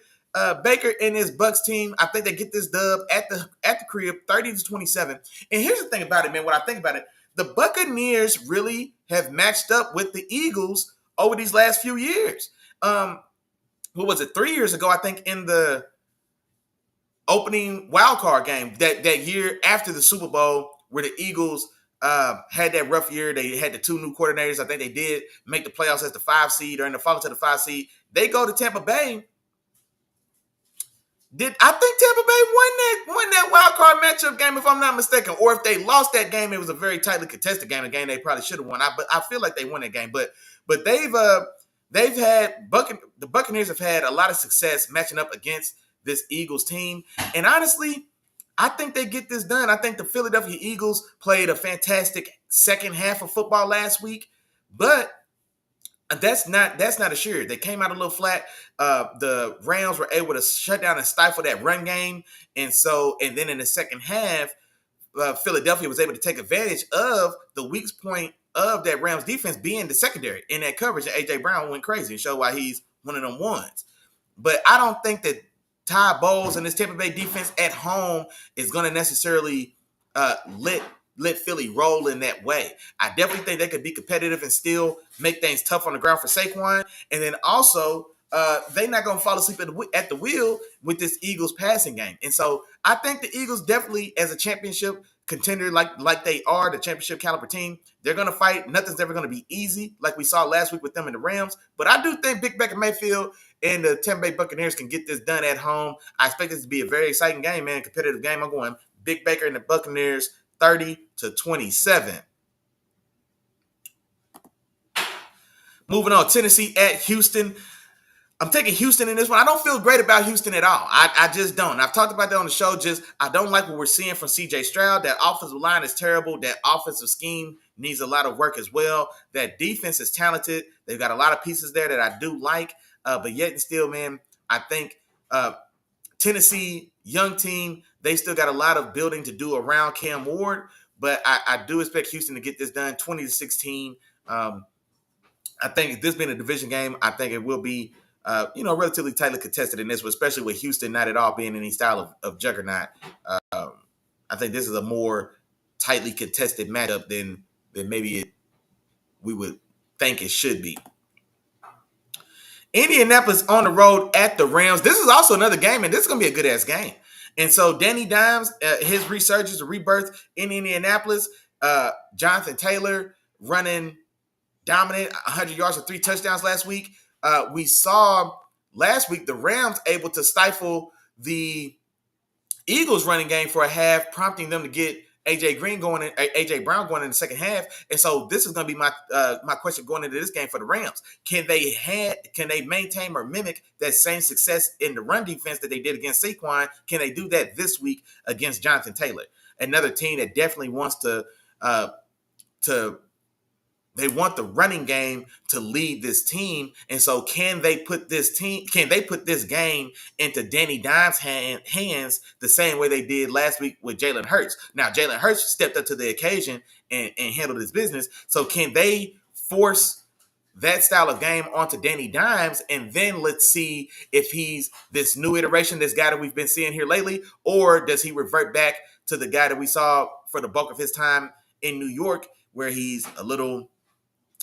and his Bucks team, I think they get this dub at the crib, 30-27. And here's the thing about it, man. When I think about it, the Buccaneers really have matched up with the Eagles over these last few years. What was it? 3 years ago, I think, in the opening wild card game that year after the Super Bowl, where the Eagles had that rough year. They had the 2 new coordinators. I think they did make the playoffs as the 5 seed or in the fall to the 5 seed. They go to Tampa Bay. I think Tampa Bay won that wild card matchup game, if I'm not mistaken. Or if they lost that game, it was a very tightly contested game, a game they probably should have won. But I feel like they won that game. But they've had the Buccaneers have had a lot of success matching up against this Eagles team. And honestly, I think they get this done. I think the Philadelphia Eagles played a fantastic second half of football last week, but that's not assured. They came out a little flat. The Rams were able to shut down and stifle that run game, and then in the second half, Philadelphia was able to take advantage of the weak point of that Rams defense being the secondary in that coverage. And AJ Brown went crazy and showed why he's one of them ones. But I don't think that Ty Bowles and this Tampa Bay defense at home is going to necessarily let Philly roll in that way. I definitely think they could be competitive and still make things tough on the ground for Saquon. And then also, they're not going to fall asleep at the wheel with this Eagles passing game. And so I think the Eagles definitely, as a championship contender, like they are, the championship caliber team, they're going to fight. Nothing's ever going to be easy, like we saw last week with them and the Rams. But I do think Big Baker Mayfield and the Tampa Bay Buccaneers can get this done at home. I expect this to be a very exciting game, man, competitive game. I'm going Big Baker and the Buccaneers 30-27. Moving on, Tennessee at Houston. I'm taking Houston in this one. I don't feel great about Houston at all. I just don't. I've talked about that on the show. I don't like what we're seeing from C.J. Stroud. That offensive line is terrible. That offensive scheme needs a lot of work as well. That defense is talented. They've got a lot of pieces there that I do like. But yet and still, man, I think Tennessee, young team, they still got a lot of building to do around Cam Ward. But I do expect Houston to get this done 20-16. I think this being a division game, I think it will be relatively tightly contested in this one, especially with Houston not at all being any style of juggernaut. I think this is a more tightly contested matchup than maybe we would think it should be. Indianapolis on the road at the Rams. This is also another game, and this is going to be a good-ass game. And so Danny Dimes, his resurgence or rebirth in Indianapolis, Jonathan Taylor running dominant, 100 yards and 3 touchdowns last week. We saw last week the Rams able to stifle the Eagles running game for a half, prompting them to get AJ Brown going in the second half. And so this is going to be my question going into this game for the Rams. Can they maintain or mimic that same success in the run defense that they did against Saquon? Can they do that this week against Jonathan Taylor? Another team that definitely wants to They want the running game to lead this team. And so can they put this game into Danny Dimes' hands the same way they did last week with Jalen Hurts? Now, Jalen Hurts stepped up to the occasion and handled his business. So can they force that style of game onto Danny Dimes, and then let's see if he's this new iteration, this guy that we've been seeing here lately, or does he revert back to the guy that we saw for the bulk of his time in New York, where he's a little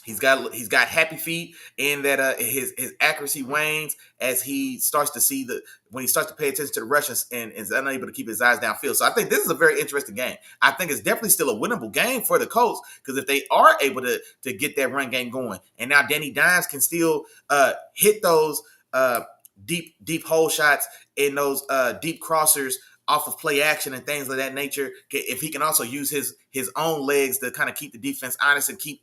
He's got happy feet, and that his accuracy wanes as he starts to see when he starts to pay attention to the rushes and is unable to keep his eyes downfield. So I think this is a very interesting game. I think it's definitely still a winnable game for the Colts, because if they are able to get that run game going, and now Danny Dimes can still hit those deep hole shots and those deep crossers off of play action and things of that nature. If he can also use his own legs to kind of keep the defense honest and keep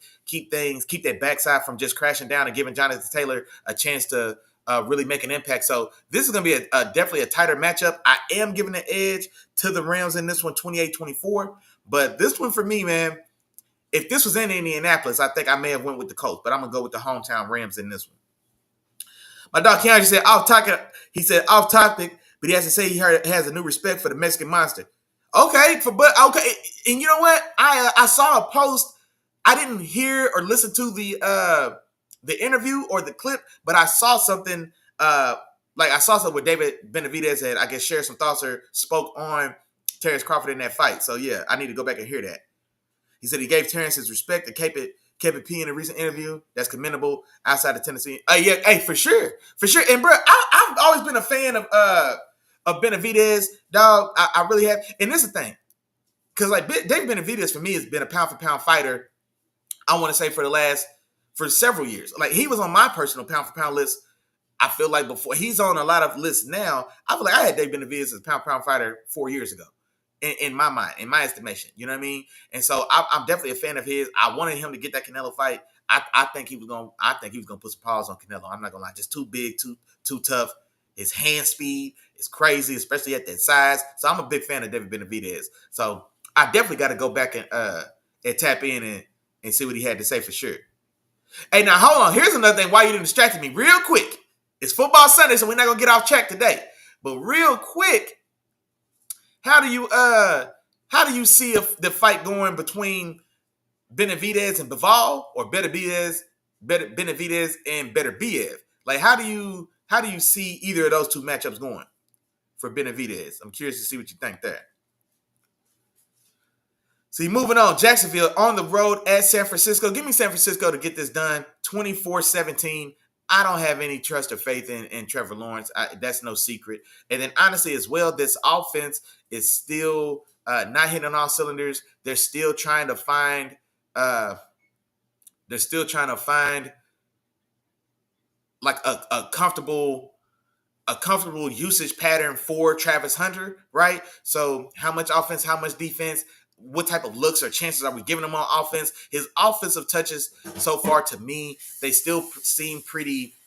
that backside from just crashing down and giving Jonathan Taylor a chance to really make an impact. So this is going to be definitely a tighter matchup. I am giving the edge to the Rams in this one, 28-24. But this one for me, man, if this was in Indianapolis, I think I may have went with the Colts, but I'm going to go with the hometown Rams in this one. My dog Keanu said off topic, but he has to say he has a new respect for the Mexican monster. Okay, and you know what? I saw a post. I didn't hear or listen to the interview or the clip, but I saw something. I saw something where David Benavidez had, I guess, shared some thoughts or spoke on Terrence Crawford in that fight. So yeah, I need to go back and hear that. He said he gave Terrence his respect and kept it P in a recent interview. That's commendable outside of Tennessee. For sure. And bro, I've always been a fan of Benavidez, dog. I really have. And this is the thing, because David Benavidez for me has been a pound for pound fighter. I want to say for several years. Like, he was on my personal pound for pound list. I feel like before he's on a lot of lists now. I feel like I had David Benavidez as a pound for pound fighter 4 years ago. In my mind, in my estimation, you know what I mean? And so I'm definitely a fan of his. I wanted him to get that Canelo fight. I think he was gonna put some paws on Canelo. I'm not gonna lie, just too big, too tough. His hand speed is crazy, especially at that size. So I'm a big fan of David Benavidez. So I definitely got to go back and tap in and see what he had to say for sure. Hey, now hold on. Here's another thing. Why you didn't distract me real quick? It's football Sunday, so we're not gonna get off track today. But real quick. How do you see the fight going between Benavidez and Bivol, or Benavidez and Beterbiev? Like, how do you see either of those two matchups going for Benavidez? I'm curious to see what you think there. See, moving on, Jacksonville on the road at San Francisco. Give me San Francisco to get this done, 24-17. I don't have any trust or faith in Trevor Lawrence. That's no secret. And then honestly as well, this offense is still not hitting on all cylinders. They're still trying to find like a comfortable usage pattern for Travis Hunter, right? So how much offense, how much defense, what type of looks or chances are we giving him on offense? His offensive touches so far, to me, they still seem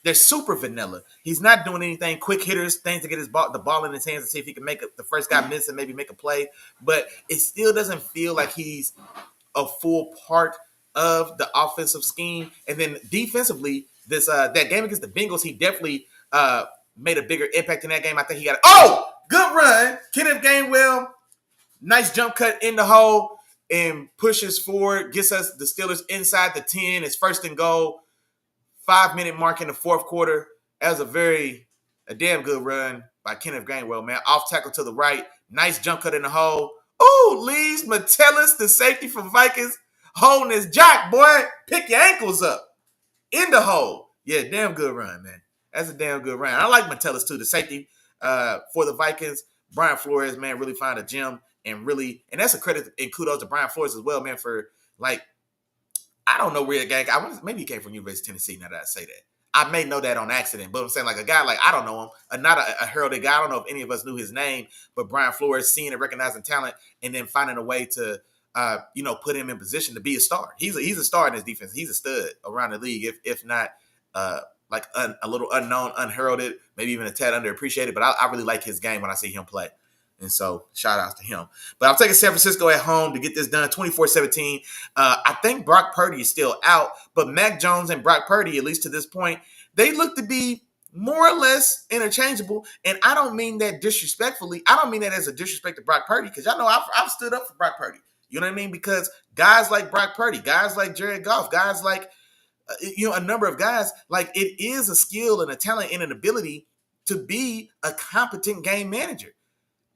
they're super vanilla. He's not doing anything, quick hitters, things to get the ball in his hands and see if he can make the first guy miss and maybe make a play. But it still doesn't feel like he's a full part of the offensive scheme. And then defensively, that game against the Bengals, he definitely made a bigger impact in that game. I think he got good run. Kenneth Gainwell. Nice jump cut in the hole and pushes forward, gets us the Steelers inside the 10. It's first and goal. 5-minute mark in the fourth quarter. That was a damn good run by Kenneth Gainwell, man. Off tackle to the right. Nice jump cut in the hole. Ooh, leaves Metellus, the safety from Vikings, holding his jock, boy. Pick your ankles up. In the hole. Yeah, damn good run, man. That's a damn good run. I like Metellus, too, the safety for the Vikings. Brian Flores, man, really found a gem. And that's a credit and kudos to Brian Flores as well, man, for, like, I don't know where the guy, maybe he came from University of Tennessee, now that I say that. I may know that on accident, but I'm saying, like, a guy, like, I don't know him, not a heralded guy. I don't know if any of us knew his name, but Brian Flores, seeing and recognizing talent and then finding a way to, put him in position to be a star. He's a star in his defense. He's a stud around the league, if not, a little unknown, unheralded, maybe even a tad underappreciated, but I really like his game when I see him play. And so shout outs to him. But I'm taking San Francisco at home to get this done 24-17. I think Brock Purdy is still out, but Mac Jones and Brock Purdy, at least to this point, they look to be more or less interchangeable. And I don't mean that disrespectfully. I don't mean that as a disrespect to Brock Purdy, because y'all know I've stood up for Brock Purdy. You know what I mean? Because guys like Brock Purdy, guys like Jared Goff, guys like, a number of guys, like, it is a skill and a talent and an ability to be a competent game manager.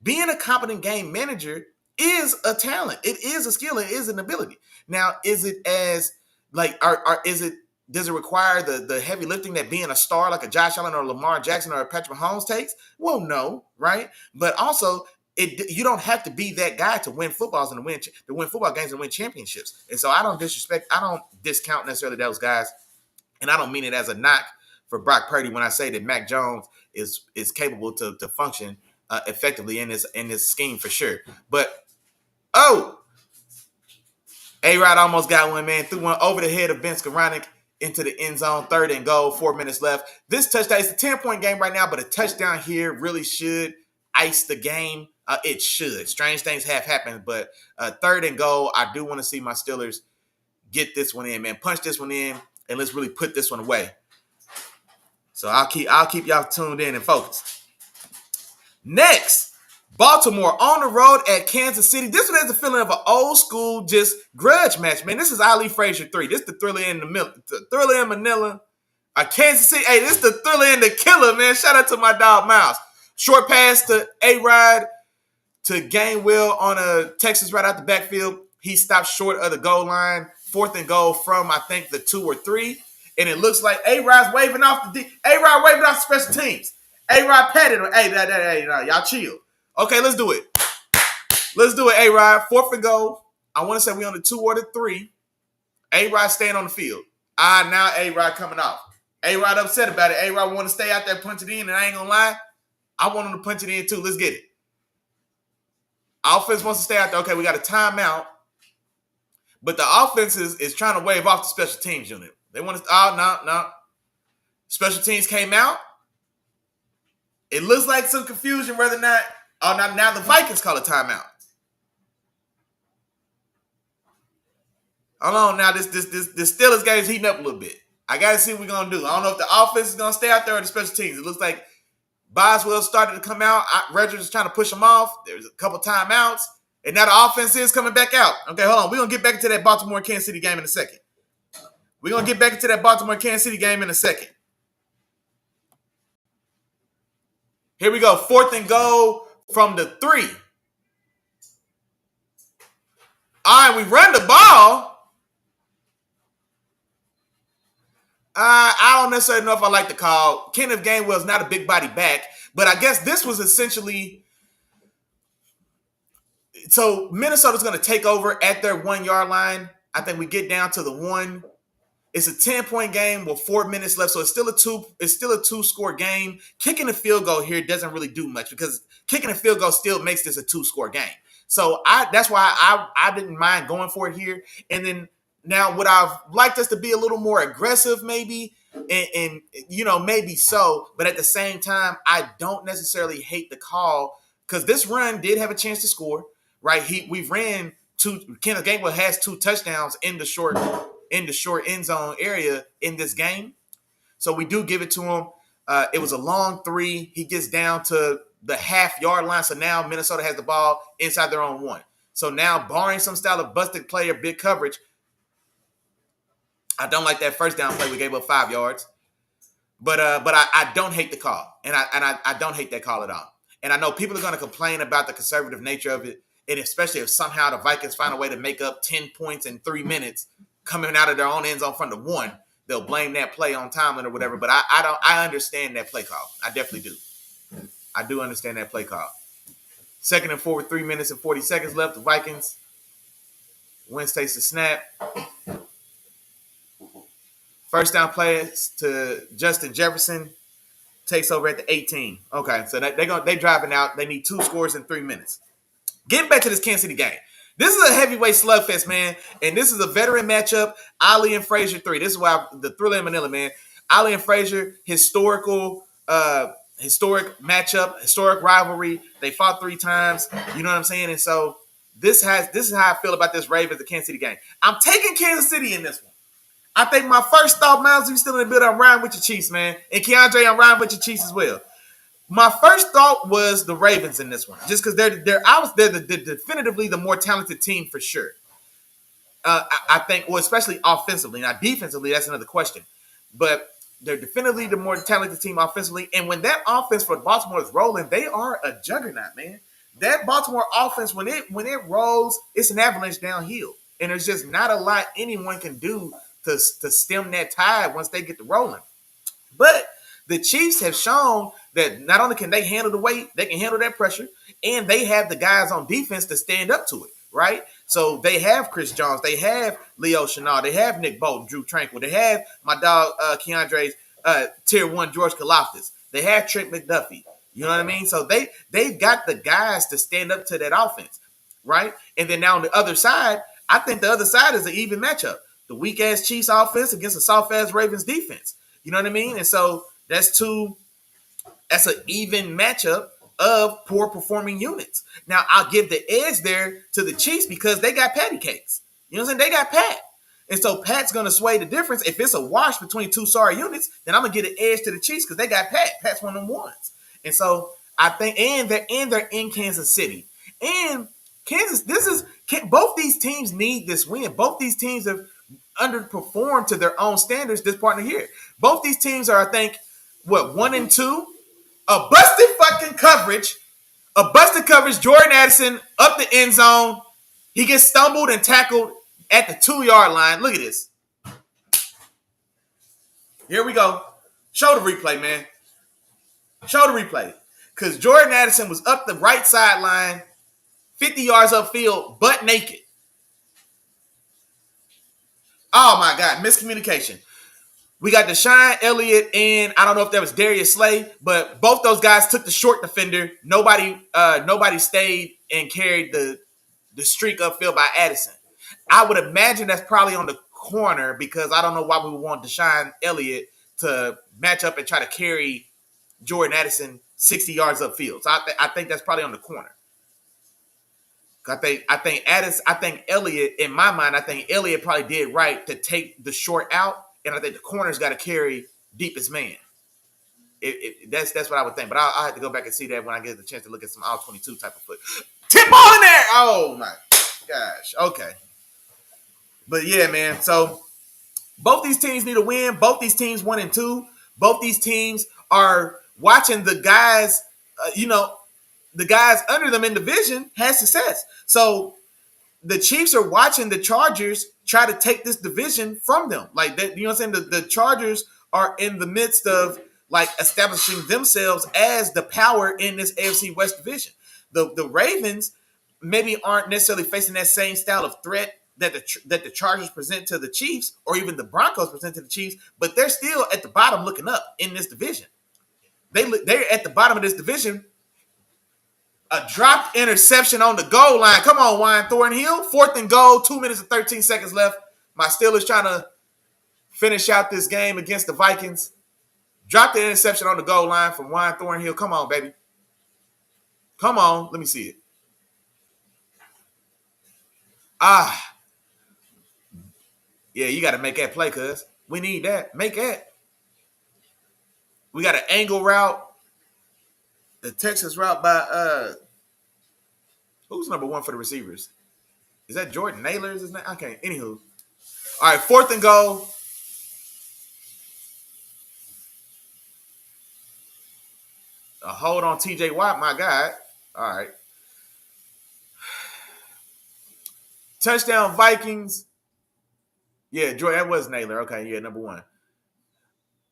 Being a competent game manager is a talent. It is a skill. It is an ability. Now, is it as like, does it require the heavy lifting that being a star like a Josh Allen or Lamar Jackson or a Patrick Mahomes takes? Well, no, right? But also, you don't have to be that guy to win footballs and to win football games and win championships. And so I don't discount necessarily those guys, and I don't mean it as a knock for Brock Purdy when I say that Mac Jones is capable to function effectively in this scheme for sure. But A-Rod almost got one, man. Threw one over the head of Ben Skoranek into the end zone, 3rd and goal, 4 minutes left. This touchdown, it's a 10-point game right now, but a touchdown here really should ice the game. It should. Strange things have happened, but 3rd and goal, I do want to see my Steelers get this one in, man. Punch this one in, and let's really put this one away. So I'll keep y'all tuned in and focused. Next, Baltimore on the road at Kansas City. This one has the feeling of an old school just grudge match, man. This is Ali Frazier 3. This is the Thriller in the middle. Thriller in Manila. Kansas City. Hey, this is the Thriller in the Killer, man. Shout out to my dog Miles. Short pass to A-Rod to Gainwell on a Texas right out the backfield. He stopped short of the goal line. 4th and goal from, I think, the 2 or 3. And it looks like A-Rod's waving off A-Rod waving off the special teams. A-Rod patted him. Hey, y'all chill. Okay, let's do it. Let's do it, A-Rod. 4th and goal. I want to say we on the 2 or the 3. A-Rod staying on the field. Now A-Rod coming off. A-Rod upset about it. A-Rod want to stay out there, punch it in, and I ain't going to lie, I want him to punch it in too. Let's get it. Offense wants to stay out there. Okay, we got a timeout. But the offense is trying to wave off the special teams unit. They want to, no. Special teams came out. It looks like some confusion whether or not, now the Vikings call a timeout. Hold on, now this Steelers game is heating up a little bit. I got to see what we're going to do. I don't know if the offense is going to stay out there or the special teams. It looks like Boswell started to come out. Rodgers is trying to push him off. There's a couple timeouts. And now the offense is coming back out. Okay, hold on. We're going to get back into that Baltimore-Kansas City game in a second. Here we go. 4th and goal from the 3. All right, we run the ball. I don't necessarily know if I like the call. Kenneth Gainwell is not a big body back, but I guess this was essentially. So Minnesota's going to take over at their 1-yard line. I think we get down to the 1. It's a 10-point game with 4 minutes left, so it's still a 2-score game. Kicking a field goal here doesn't really do much because kicking a field goal still makes this a 2-score game. So that's why I didn't mind going for it here. And then now would I've liked us to be a little more aggressive maybe, and maybe so, but at the same time, I don't necessarily hate the call because this run did have a chance to score, right? We ran 2. Kenneth Gainwell has 2 touchdowns in the short end zone area in this game. So we do give it to him. It was a long 3. He gets down to the half-yard line. So now Minnesota has the ball inside their own 1. So now, barring some style of busted play or big coverage, I don't like that first down play. We gave up 5 yards. But I don't hate the call. And I don't hate that call at all. And I know people are going to complain about the conservative nature of it. And especially if somehow the Vikings find a way to make up 10 points in 3 minutes coming out of their own end zone from the 1, they'll blame that play on Tomlin or whatever. But I understand that play call. I definitely do. I do understand that play call. 2nd and 4 with 3 minutes and 40 seconds left. The Vikings. Wentz takes the snap. First down play to Justin Jefferson. Takes over at the 18. Okay, so they driving out. They need 2 scores in 3 minutes. Getting back to this Kansas City game. This is a heavyweight slugfest, man. And this is a veteran matchup. Ali and Frazier 3. This is why the Thriller in Manila, man. Ali and Frazier, historical historic matchup, historic rivalry. They fought 3 times. You know what I'm saying? And so this is how I feel about this Ravens the Kansas City game. I'm taking Kansas City in this one. I think my first thought, Miles, you still in the building. I'm riding with your Chiefs, man. And Keandre, I'm riding with your Chiefs as well. My first thought was the Ravens in this one, just because they're definitively the more talented team for sure. I think, well, especially offensively. Now, defensively, that's another question. But they're definitively the more talented team offensively. And when that offense for Baltimore is rolling, they are a juggernaut, man. That Baltimore offense, when it rolls, it's an avalanche downhill. And there's just not a lot anyone can do to stem that tide once they get to rolling. But the Chiefs have shown that not only can they handle the weight, they can handle that pressure, and they have the guys on defense to stand up to it, right? So they have Chris Jones, they have Leo Chenal, they have Nick Bolton, Drew Tranquil, they have my dog Keandre's Tier 1 George Kalafdis, they have Trent McDuffie. You know what I mean? So they've got the guys to stand up to that offense, right? And then now on the other side, I think the other side is an even matchup. The weak-ass Chiefs offense against the soft-ass Ravens defense. You know what I mean? And so that's an even matchup of poor performing units. Now, I'll give the edge there to the Chiefs because they got patty cakes. You know what I'm saying? They got Pat. And so Pat's going to sway the difference. If it's a wash between 2 sorry units, then I'm going to get an edge to the Chiefs because they got Pat. Pat's one of them ones. And so I think, and they're in Kansas City. And both these teams need this win. Both these teams have underperformed to their own standards this part of the year. Both these teams are, I think, 1-2? A busted fucking coverage. Jordan Addison up the end zone. He gets stumbled and tackled at the 2-yard line. Look at this. Here we go. Show the replay, man. Show the replay. Because Jordan Addison was up the right sideline, 50 yards upfield, butt naked. Oh, my God. Miscommunication. We got Deshaun Elliott and I don't know if that was Darius Slay, but both those guys took the short defender. Nobody stayed and carried the streak upfield by Addison. I would imagine that's probably on the corner because I don't know why we would want Deshaun Elliott to match up and try to carry Jordan Addison 60 yards upfield. So I think that's probably on the corner. I think Elliott, in my mind, I think Elliott probably did right to take the short out. And I think the corner's got to carry deepest man. That's what I would think. But I'll have to go back and see that when I get the chance to look at some all 22 type of foot. Tip ball in there! Oh, my gosh. Okay. But, yeah, man. So, both these teams need a win. Both these teams 1-2. Both these teams are watching the guys, the guys under them in division had success. So, the Chiefs are watching the Chargers try to take this division from them. Like that, you know what I'm saying? The Chargers are in the midst of like establishing themselves as the power in this AFC West division. The Ravens maybe aren't necessarily facing that same style of threat that the Chargers present to the Chiefs or even the Broncos present to the Chiefs, but they're still at the bottom looking up in this division. They're at the bottom of this division. A dropped interception on the goal line. Come on, Wyan Thornhill. 4th and goal, 2 minutes and 13 seconds left. My Steelers trying to finish out this game against the Vikings. Dropped the interception on the goal line from Wyan Thornhill. Come on, baby. Come on. Let me see it. Yeah, you got to make that play, cuz. We need that. Make that. We got an angle route. The Texas route by who's number 1 for the receivers? Is that Jordan Naylor? Is his name? Okay, anywho. All right, 4th and goal. A hold on TJ Watt, my God. All right. Touchdown Vikings. Yeah, Jordan, that was Naylor. Okay, yeah, number 1.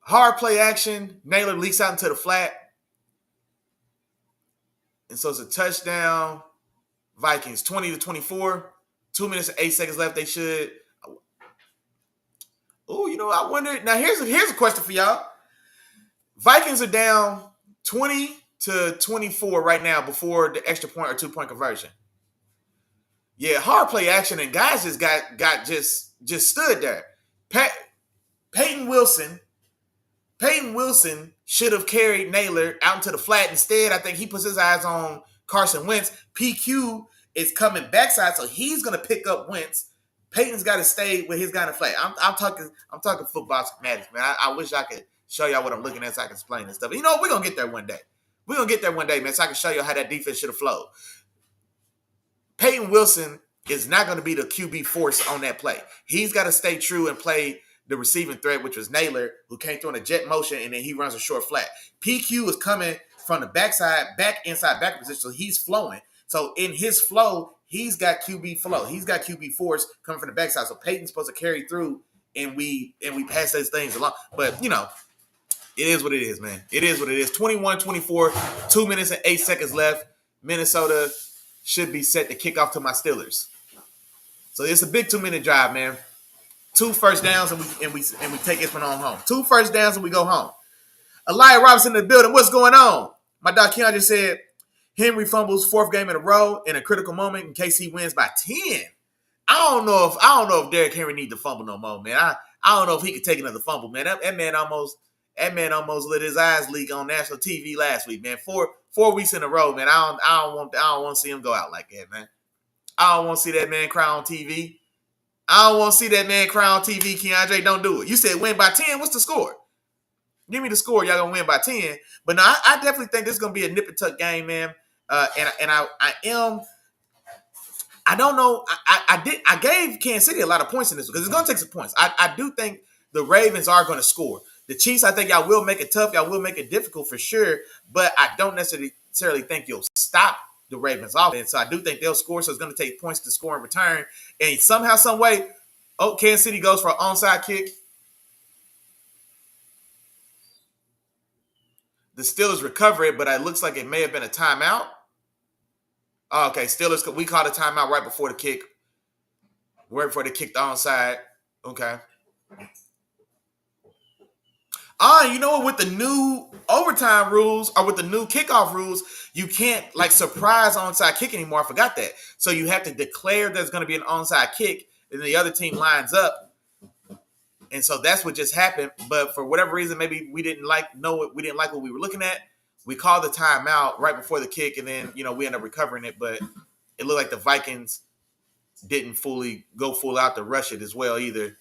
Hard play action. Naylor leaks out into the flat. And so it's a touchdown. Vikings 20-24. 2 minutes and 8 seconds left. They should. Oh, I wonder. Now here's a question for y'all. Vikings are down 20-24 right now before the extra point or 2-point conversion. Yeah, hard play action and guys just got just stood there. Peyton Wilson should have carried Naylor out into the flat. Instead, I think he puts his eyes on Carson Wentz. PQ is coming backside, so he's going to pick up Wentz. Peyton's got to stay with his guy in the flat. I'm talking football schematics, man. I wish I could show y'all what I'm looking at so I can explain this stuff. But we're going to get there one day. We're going to get there one day, man, so I can show you how that defense should have flowed. Peyton Wilson is not going to be the QB force on that play. He's got to stay true and play the receiving threat, which was Naylor, who came through in a jet motion, and then he runs a short flat. PQ is coming from the backside, inside back position, so he's flowing. So in his flow, he's got QB flow. He's got QB force coming from the backside. So Peyton's supposed to carry through, and we pass those things along. But, it is what it is, man. It is what it is. 21-24, 2 minutes and 8 seconds left. Minnesota should be set to kick off to my Steelers. So it's a big 2-minute drive, man. 2 first downs and we take this one on home. 2 first downs and we go home. Elijah Robinson in the building. What's going on? My dog Keon just said Henry fumbles 4th game in a row in a critical moment in case he wins by 10. I don't know if Derrick Henry needs to fumble no more, man. I don't know if he could take another fumble, man. That man almost let his eyes leak on national TV last week, man. 4 weeks in a row, man. I don't want to see him go out like that, man. I don't want to see that man cry on TV. I don't want to see that man cry on TV. Keandre, don't do it. You said win by 10. What's the score? Give me the score. Y'all gonna win by 10. But no, I definitely think this is gonna be a nip and tuck game, man. I don't know. I gave Kansas City a lot of points in this because it's gonna take some points. I do think the Ravens are gonna score. The Chiefs, I think y'all will make it tough. Y'all will make it difficult for sure. But I don't necessarily think you'll stop the Ravens offense. So I do think they'll score. So it's going to take points to score in return. And somehow, some way, Kansas City goes for an onside kick. The Steelers recover it, but it looks like it may have been a timeout. Oh, okay, Steelers, we called a timeout right before the kick. Right before they kicked the onside. Okay. You know what? With the new overtime rules or with the new kickoff rules, you can't surprise onside kick anymore. I forgot that. So you have to declare there's going to be an onside kick, and the other team lines up. And so that's what just happened. But for whatever reason, maybe we didn't like what we were looking at. We called the timeout right before the kick, and then we ended up recovering it. But it looked like the Vikings didn't go full out to rush it as well either.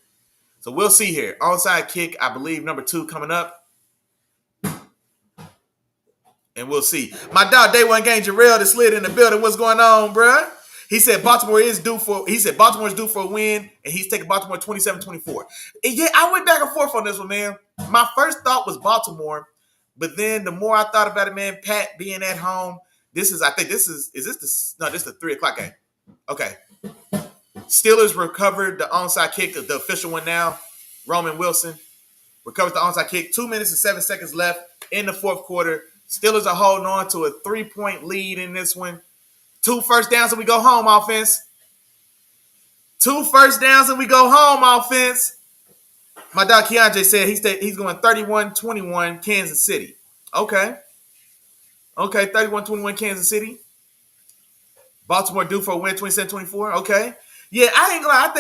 So we'll see here. Onside kick, I believe, number 2 coming up. And we'll see. My dog, Day One Game, Jarrell, that slid in the building. What's going on, bruh? He said Baltimore's due for a win, and he's taking Baltimore 27-24. And yeah, I went back and forth on this one, man. My first thought was Baltimore, but then the more I thought about it, man, Pat being at home, this is the 3:00 game. Okay. Steelers recovered the onside kick, the official one now. Roman Wilson recovers the onside kick. 2 minutes and 7 seconds left in the 4th quarter. Steelers are holding on to a 3-point lead in this one. 2 first downs and we go home, offense. 2 first downs and we go home, offense. My dog Keandre said he's going 31-21 Kansas City. Okay, 31-21 Kansas City. Baltimore due for a win, 27-24. Okay. Yeah, I ain't gonna lie. I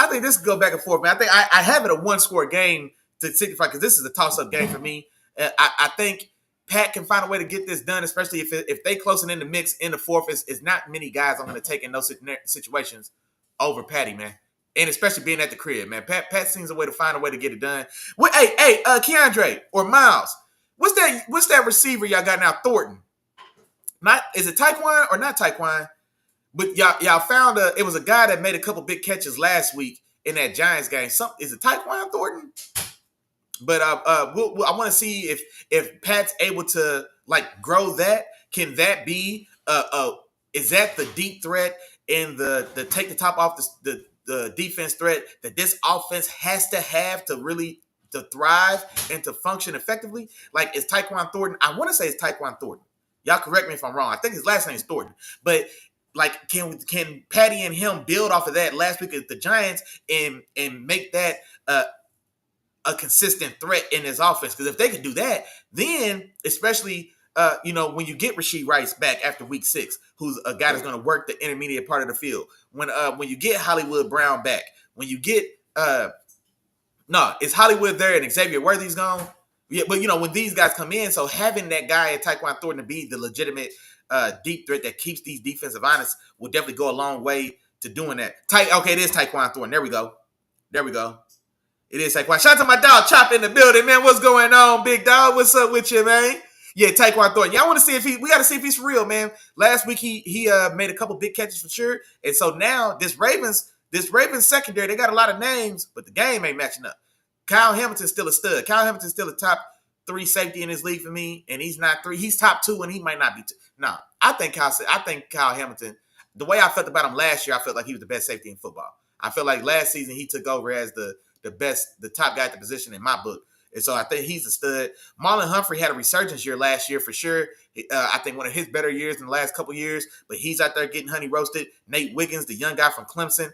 think this go back and forth, man. I think I have it a 1-score game to signify because this is a toss-up game for me. I think Pat can find a way to get this done, especially if they closing in the mix in the 4th. It's not many guys I'm going to take in those situations over Patty, man. And especially being at the crib, man. Pat seems a way to find a way to get it done. Hey, Keandre or Miles, what's that receiver y'all got now? Thornton. Is it Taekwon or not Taekwon? But y'all found it was a guy that made a couple big catches last week in that Giants game. Is it Taekwon Thornton? But I want to see if Pat's able to grow that. Can that be is that the deep threat and the take the top off the defense threat that this offense has to have to really to thrive and to function effectively? Is Taekwon Thornton? I want to say it's Taekwon Thornton. Y'all correct me if I'm wrong. I think his last name is Thornton. But can Patty and him build off of that last week at the Giants and make that a consistent threat in his offense? Because if they can do that, then especially when you get Rashee Rice back after week 6, who's a guy that's going to work the intermediate part of the field, when you get Hollywood Brown back, when you get is Hollywood there and Xavier Worthy's gone? Yeah, but when these guys come in, so having that guy at Tyquan Thornton to be the legitimate deep threat that keeps these defensive honest will definitely go a long way to doing that. Okay, it is Tyquan Thornton. There we go. There we go. It is Taekwon. Shout out to my dog Chop in the building, man. What's going on, big dog? What's up with you, man? Yeah, Taekwon Thornton. Yeah, I want to see if we got to see if he's for real, man. Last week he made a couple big catches for sure, and so now this Ravens secondary, they got a lot of names, but the game ain't matching up. Kyle Hamilton's still a stud. Kyle Hamilton's still a top 3 safety in his league for me, and he's not 3. He's top 2, and he might not be 2. No, I think Kyle Hamilton. The way I felt about him last year, I felt like he was the best safety in football. I feel like last season he took over as the top guy at the position in my book. And so I think he's a stud. Marlon Humphrey had a resurgence year last year for sure. I think one of his better years in the last couple years, but he's out there getting honey roasted. Nate Wiggins, the young guy from Clemson.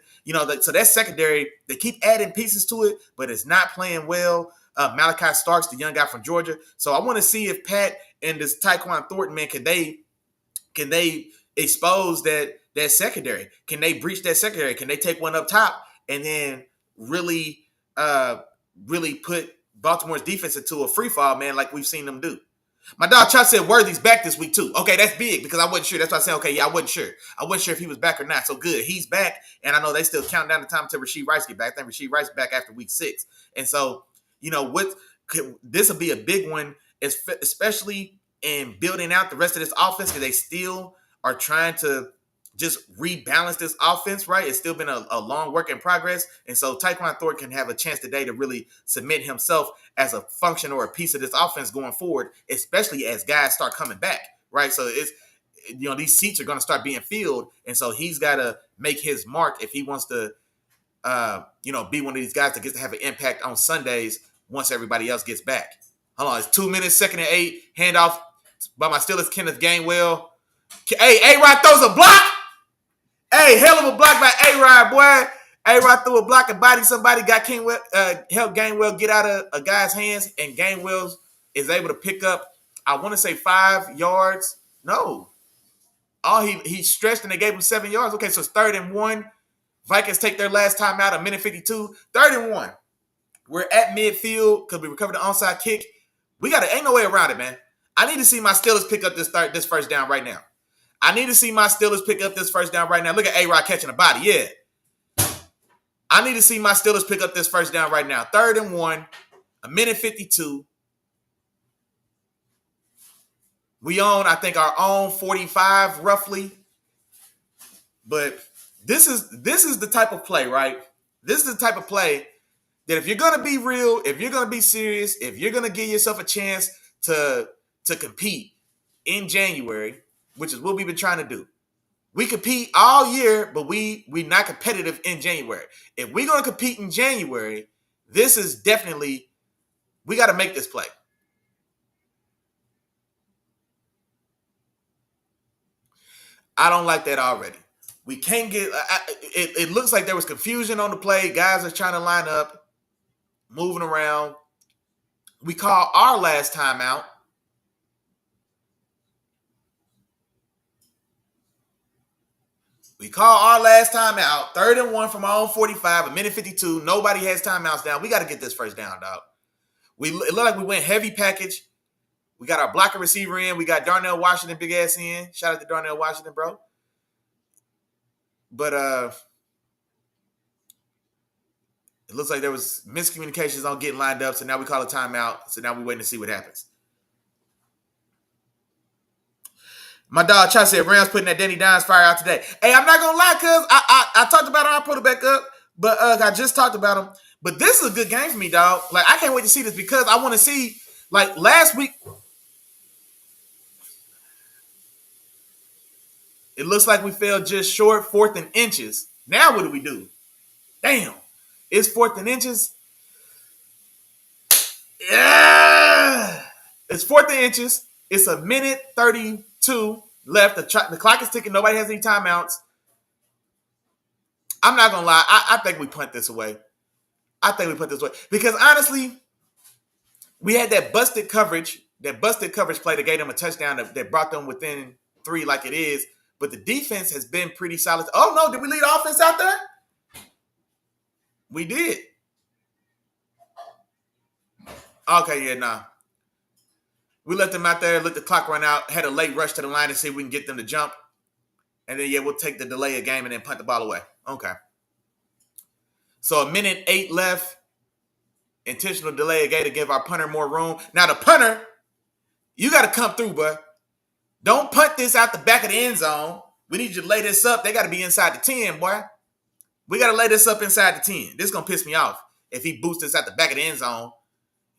So that secondary, they keep adding pieces to it, but it's not playing well. Malachi Starks, the young guy from Georgia. So I want to see if Pat and this Tyquan Thornton, man, can they expose that secondary? Can they breach that secondary? Can they take one up top and then really put Baltimore's defense into a free fall, man, like we've seen them do? My dog Chuck said Worthy's back this week too. Okay, that's big because I wasn't sure. That's why I said, okay, yeah, I wasn't sure. I wasn't sure if he was back or not. So good, he's back, and I know they still count down the time until Rashee Rice get back. I think Rashee Rice back after week 6, and so this will be a big one, especially in building out the rest of this offense because they still are trying to just rebalance this offense, right? It's still been a long work in progress. And so Tyquan Thornton can have a chance today to really submit himself as a function or a piece of this offense going forward, especially as guys start coming back, right? So it's, these seats are going to start being filled. And so he's got to make his mark if he wants to, be one of these guys that gets to have an impact on Sundays once everybody else gets back. Hold on, it's 2 minutes, 2nd and 8, handoff by my Steelers, Kenneth Gainwell. Hey, A-Rod throws a block. Hey, hell of a block by A-Rod, boy. A-Rod threw a block and bodied somebody, helped Gainwell get out of a guy's hands, and Gainwell is able to pick up, I want to say 5 yards. No. He stretched and they gave him 7 yards. Okay, so it's 3rd and 1. Vikings take their last time out, 1:52. 3rd and 1. We're at midfield because we recovered the onside kick. Ain't no way around it, man. I need to see my Steelers pick up this first down right now. I need to see my Steelers pick up this first down right now. Look at A-Rod catching a body. Yeah. I need to see my Steelers pick up this first down right now. 3rd and 1, 1:52. We own, I think, our own 45 roughly. But this is the type of play, right? This is the type of play that if you're going to be real, if you're going to be serious, if you're going to give yourself a chance to compete in January, which is what we've been trying to do. We compete all year, but we not competitive in January. If we're going to compete in January, this is definitely, we got to make this play. I don't like that already. We can't get, it looks like there was confusion on the play. Guys are trying to line up, moving around. We call our last timeout. We call our last timeout. 3rd and 1 from our own 45, 1:52. Nobody has timeouts down. We got to get this first down, dog. It looked like we went heavy package. We got our blocker receiver in. We got Darnell Washington, big ass in. Shout out to Darnell Washington, bro. But it looks like there was miscommunications on getting lined up. So now we call a timeout. So now we're waiting to see what happens. My dog Chai said Rams putting that Danny Dimes fire out today. Hey, I'm not gonna lie, cuz I talked about him, I put it back up, but I just talked about him. But this is a good game for me, dog. Like, I can't wait to see this because I want to see, like, last week. It looks like we fell just short, 4th and inches. Now what do we do? Damn. It's 4th and inches. Yeah. It's 4th and inches. It's 1:32 left. The clock is ticking. Nobody has any timeouts. I'm not going to lie. I think we punt this away. Because, honestly, we had that busted coverage play that gave them a touchdown that brought them within 3 like it is. But the defense has been pretty solid. Oh, no. Did we lead offense out there? We did. Okay, yeah, nah. We let them out there, let the clock run out, had a late rush to the line to see if we can get them to jump. And then, we'll take the delay of game and then punt the ball away. Okay. So 1:08 left. Intentional delay of game to give our punter more room. Now, the punter, you got to come through, bud. Don't punt this out the back of the end zone. We need you to lay this up. They got to be inside the 10, boy. We got to lay this up inside the 10. This is going to piss me off if he boosts this out the back of the end zone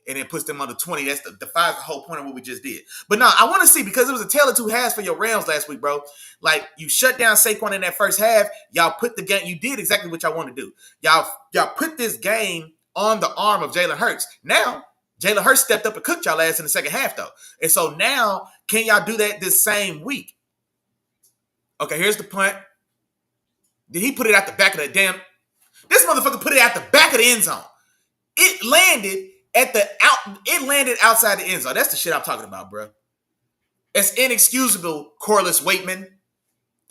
and then puts them on the 20. That's defies the whole point of what we just did. But no, I want to see, because it was a tale of two halves for your Rams last week, bro. Like, you shut down Saquon in that first half. Y'all put the game. You did exactly what y'all want to do. Y'all put this game on the arm of Jalen Hurts. Now, Jalen Hurts stepped up and cooked y'all ass in the second half, though. And so now, can y'all do that this same week? Okay, here's the punt. Did he put it out the back of the damn? This motherfucker put it out the back of the end zone. It landed It landed outside the end zone. That's the shit I'm talking about, bro. It's inexcusable, Corliss Waitman.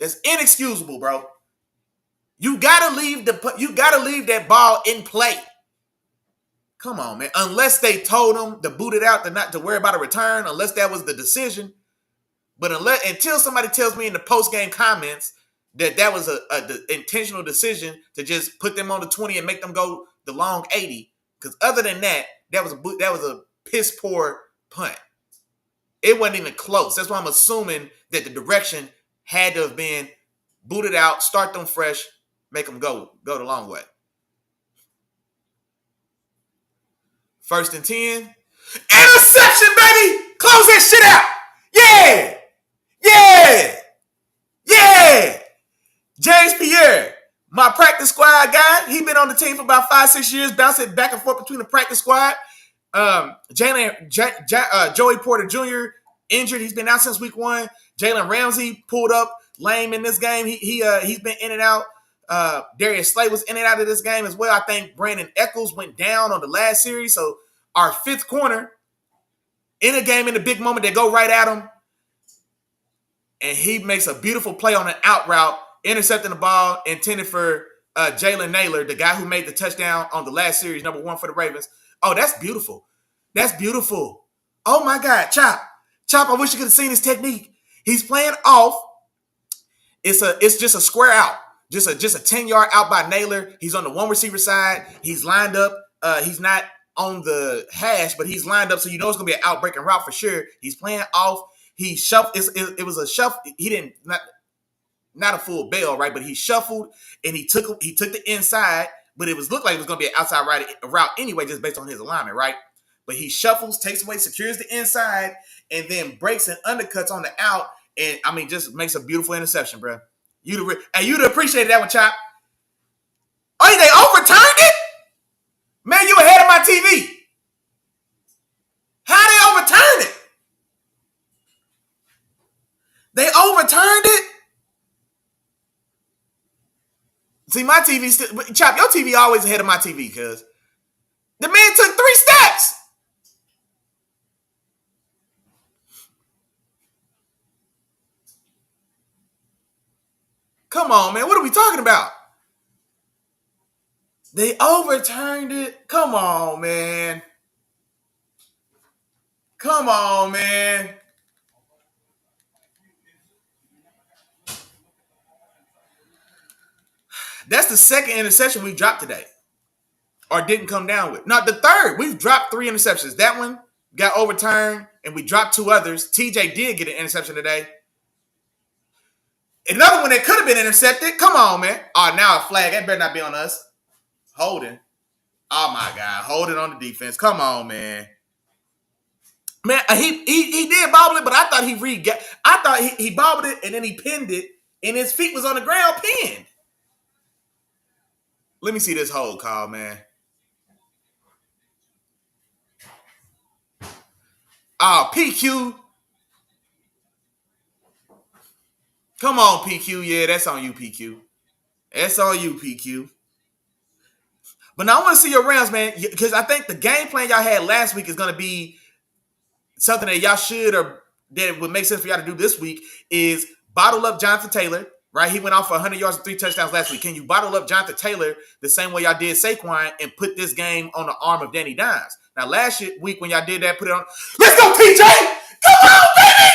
It's inexcusable, bro. You gotta leave that ball in play. Come on, man. Unless they told him to boot it out, to not to worry about a return, unless that was the decision. But until somebody tells me in the post-game comments that was the intentional decision to just put them on the 20 and make them go the long 80. Because other than that, that was a piss poor punt. It wasn't even close. That's why I'm assuming that the direction had to have been boot it out, start them fresh, make them go the long way. 1st and 10. Interception, baby! Close that shit out! Yeah! Yeah! Yeah! James Pierre, my practice squad guy. He been on the team for about 5-6 years, bouncing back and forth between the practice squad. Joey Porter Jr. injured. He's been out since week 1. Jalen Ramsey pulled up lame in this game. He's been in and out. Darius Slay was in and out of this game as well. I think Brandon Echols went down on the last series. So our 5th corner in a game in the big moment, they go right at him. And he makes a beautiful play on an out route, intercepting the ball intended for Jalen Naylor, the guy who made the touchdown on the last series, number 1 for the Ravens. Oh, that's beautiful. That's beautiful. Oh, my God. Chop, I wish you could have seen his technique. He's playing off. It's just a square out. Just a 10-yard out by Naylor. He's on the 1 receiver side. He's lined up. He's not on the hash, but he's lined up, so you know it's going to be an out-breaking route for sure. He's playing off. He shuffled. It was a shuffle. He didn't not a full bail, right? But he shuffled and he took the inside, but it looked like it was going to be an outside route anyway, just based on his alignment, right? But he shuffles, takes away, secures the inside, and then breaks and undercuts on the out, and I mean, just makes a beautiful interception, bro. You'd have appreciated that one, Chop. Oh, they overturned it? Man, you ahead of my TV. How they overturned it? They overturned it? See, my TV still... Chop, your TV always ahead of my TV, cuz. The man took 3 steps. Come on, man. What are we talking about? They overturned it. Come on, man. Come on, man. That's the 2nd interception we dropped today. Or didn't come down with. No, the 3rd. We've dropped 3 interceptions. That one got overturned, and we dropped 2 others. TJ did get an interception today. Another one that could have been intercepted. Come on, man. Oh, now a flag. That better not be on us. Holding. Oh, my God. Holding on the defense. Come on, man. Man, he did bobble it, but I thought he bobbled it, and then he pinned it, and his feet was on the ground pinned. Let me see this hold call, man. Oh, PQ. Come on, PQ. Yeah, that's on you, PQ. That's on you, PQ. But now I want to see your Rams, man, because I think the game plan y'all had last week is going to be something that y'all should, or that would make sense for y'all to do this week, is bottle up Jonathan Taylor, right? He went off for 100 yards and 3 touchdowns last week. Can you bottle up Jonathan Taylor the same way y'all did Saquon and put this game on the arm of Danny Dimes? Now, last week when y'all did that, put it on, let's go, TJ! Come on, baby!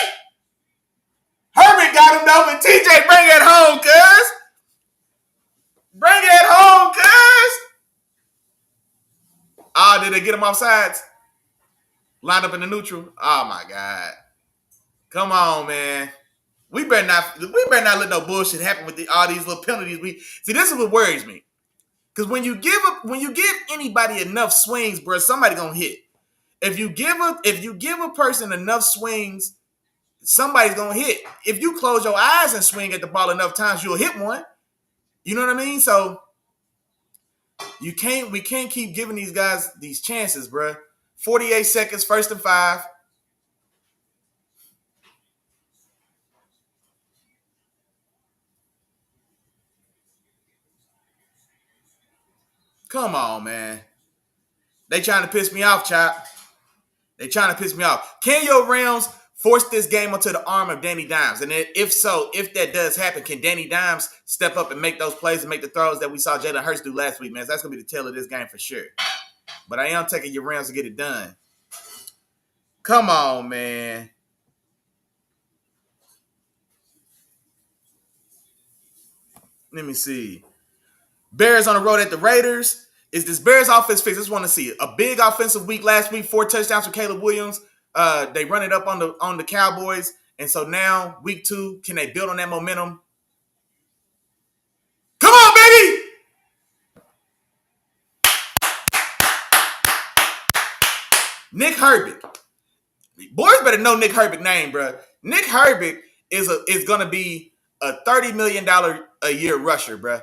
Herbert got him though, but TJ, bring it home, cuz. Bring it home, cuz. Oh, did they get him off sides? Lined up in the neutral? Oh my God. Come on, man. We better not let no bullshit happen with all these little penalties. See, this is what worries me. Because when you give anybody enough swings, bro, somebody gonna hit. If you give a person enough swings, somebody's gonna hit. If you close your eyes and swing at the ball enough times, you'll hit one. You know what I mean? So we can't keep giving these guys these chances, bro. 48 seconds, 1st and 5. Come on, man. They trying to piss me off, Chop. They trying to piss me off. Can your Rams force this game onto the arm of Danny Dimes? And if so, if that does happen, can Danny Dimes step up and make those plays and make the throws that we saw Jalen Hurts do last week, man? So that's going to be the tale of this game for sure. But I am taking your Rams to get it done. Come on, man. Let me see. Bears on the road at the Raiders. Is this Bears offense fixed? I just want to see it. A big offensive week last week, 4 touchdowns for Caleb Williams. They run it up on the Cowboys. And so now, week 2, can they build on that momentum? Come on, baby! Nick Herbig. Boys better know Nick Herbig's name, bro. Nick Herbig is going to be a $30 million a year rusher, bro.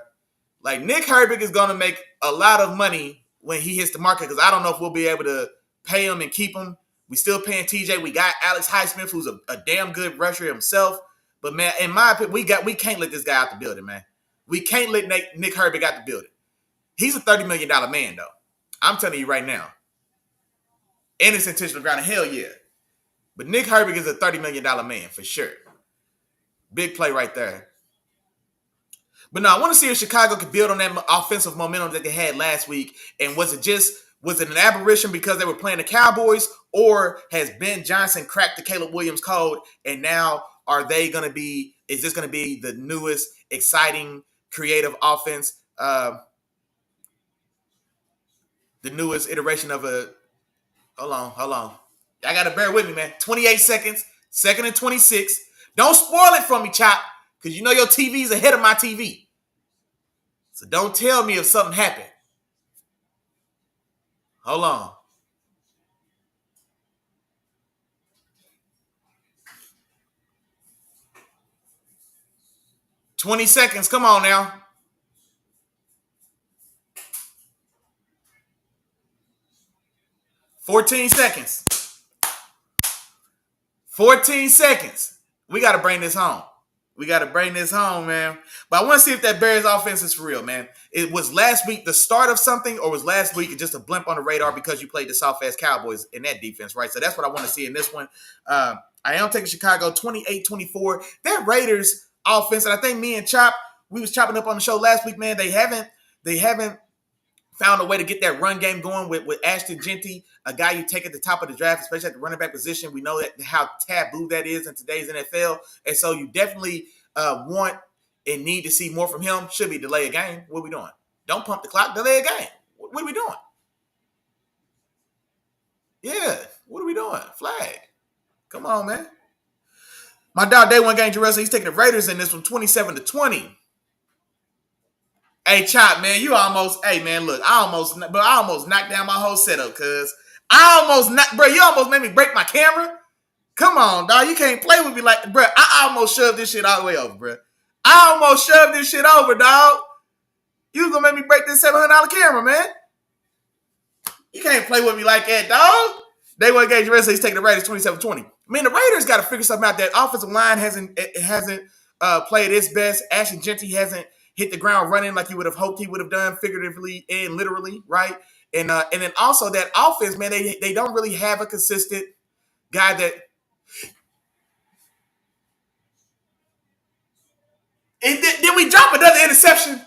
Like, Nick Herbig is going to make a lot of money when he hits the market because I don't know if we'll be able to pay him and keep him. We still paying TJ. We got Alex Highsmith, who's a damn good rusher himself. But, man, in my opinion, we can't let this guy out the building, man. We can't let Nick Herbig out the building. He's a $30 million man, though. I'm telling you right now. And it's intentional ground. Hell yeah. But Nick Herbig is a $30 million man for sure. Big play right there. But no, I want to see if Chicago could build on that offensive momentum that they had last week. And was it an aberration because they were playing the Cowboys, or has Ben Johnson cracked the Caleb Williams code? And now is this going to be the newest, exciting, creative offense? The newest iteration of hold on. Y'all got to bear with me, man. 28 seconds, 2nd and 26. Don't spoil it for me, Chop, because you know your TV's ahead of my TV. So don't tell me if something happened. Hold on. $20 seconds. Come on now. 14 seconds. 14 seconds. We got to bring this home. Man. But I want to see if that Bears offense is for real, man. It was last week the start of something, or was last week just a blimp on the radar because you played the soft-ass Cowboys in that defense, right? So that's what I want to see in this one. I am taking Chicago 28-24. That Raiders offense, and I think me and Chop, we was chopping up on the show last week, man. They haven't found a way to get that run game going with Ashton Genty, a guy you take at the top of the draft, especially at the running back position. We know that how taboo that is in today's NFL. And so you definitely want and need to see more from him. Should be delay a game. What are we doing? Don't pump the clock. Delay a game. What are we doing? Yeah. What are we doing? Flag. Come on, man. My dog, day one game, Jerome, he's taking the Raiders in this from 27-20. Hey, Chop, man, hey, man, look, I almost knocked down my whole setup, cuz. You almost made me break my camera. Come on, dog, you can't play with me like, bro, I almost shoved this shit all the way over, bro. I almost shoved this shit over, dog. You gonna make me break this $700 camera, man. You can't play with me like that, dog. Day one game, Jerome, he's taking the Raiders 27-20. I mean, the Raiders got to figure something out. That offensive line hasn't played its best. Ashton Genty hasn't hit the ground running like you would have hoped he would have done, figuratively and literally, right? And then also that offense, man, they don't really have a consistent guy that. Did we drop another interception?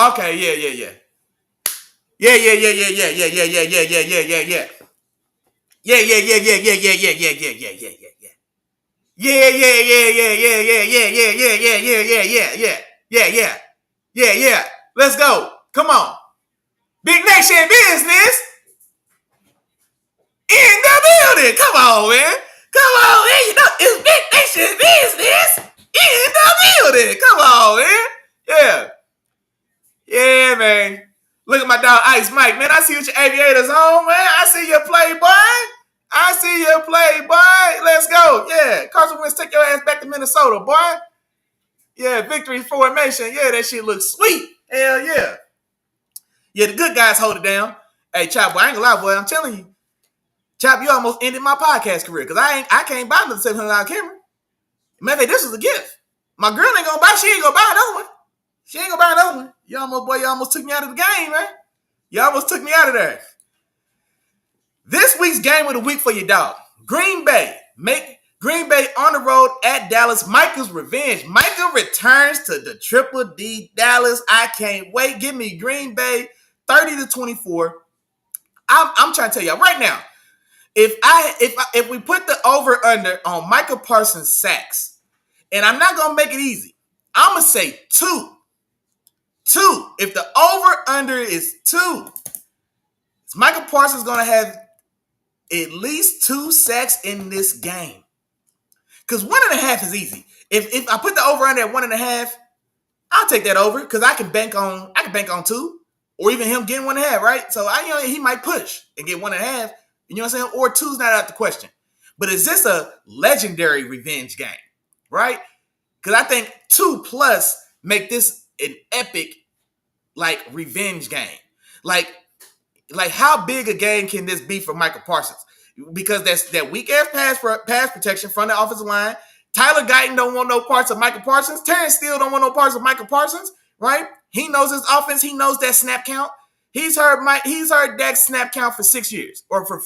Okay, yeah. Yeah. Yeah, yeah, yeah, yeah, yeah, yeah, yeah, yeah, yeah, yeah, yeah, yeah, yeah. Yeah, yeah, yeah, yeah, yeah, yeah, yeah, yeah, yeah, yeah, yeah, yeah, yeah, yeah, yeah, yeah, yeah, yeah. Let's go. Come on. Big Nation business in the building. Come on, man. Come on, man. You know, it's Big Nation business in the building. Come on, man. Yeah. Yeah, man. Look at my dog Ice Mike, man. I see what your aviators on, man. I see you play, boy. I see you play, boy. Let's go. Yeah. Carson Wentz, take your ass back to Minnesota, boy. Yeah, victory formation. Yeah, that shit looks sweet. Hell yeah. Yeah, the good guys hold it down. Hey, Chop, boy, I ain't gonna lie, boy. I'm telling you. Chop, you almost ended my podcast career because I can't buy another $700 camera. Man, this was a gift. My girl ain't gonna buy, she ain't gonna buy another one. She ain't gonna buy another one. You almost took me out of the game, man. You almost took me out of there. This week's game of the week for your dog. Green Bay. Make Green Bay on the road at Dallas. Micah's revenge. Micah returns to the Triple D Dallas. I can't wait. Give me Green Bay 30-24. I'm trying to tell y'all right now. If we put the over under on Micah Parsons sacks, and I'm not gonna make it easy, I'm gonna say 2. 2. If the over under is 2, Micah Parsons gonna have at least 2 sacks in this game. Because 1.5 is easy. If I put the over under at 1.5, I'll take that over because I can bank on 2, or even him getting 1.5, right? So he might push and get 1.5. You know what I'm saying? Or 2's not out the question. But is this a legendary revenge game, right? Because I think 2 plus make this an epic revenge game. Like how big a game can this be for Micah Parsons? Because that's that weak ass pass protection from the offensive line. Tyler Guyton don't want no parts of Micah Parsons. Terrence Steele don't want no parts of Micah Parsons, right? He knows his offense. He knows that snap count. He's heard Dak's snap count for 6 years, or for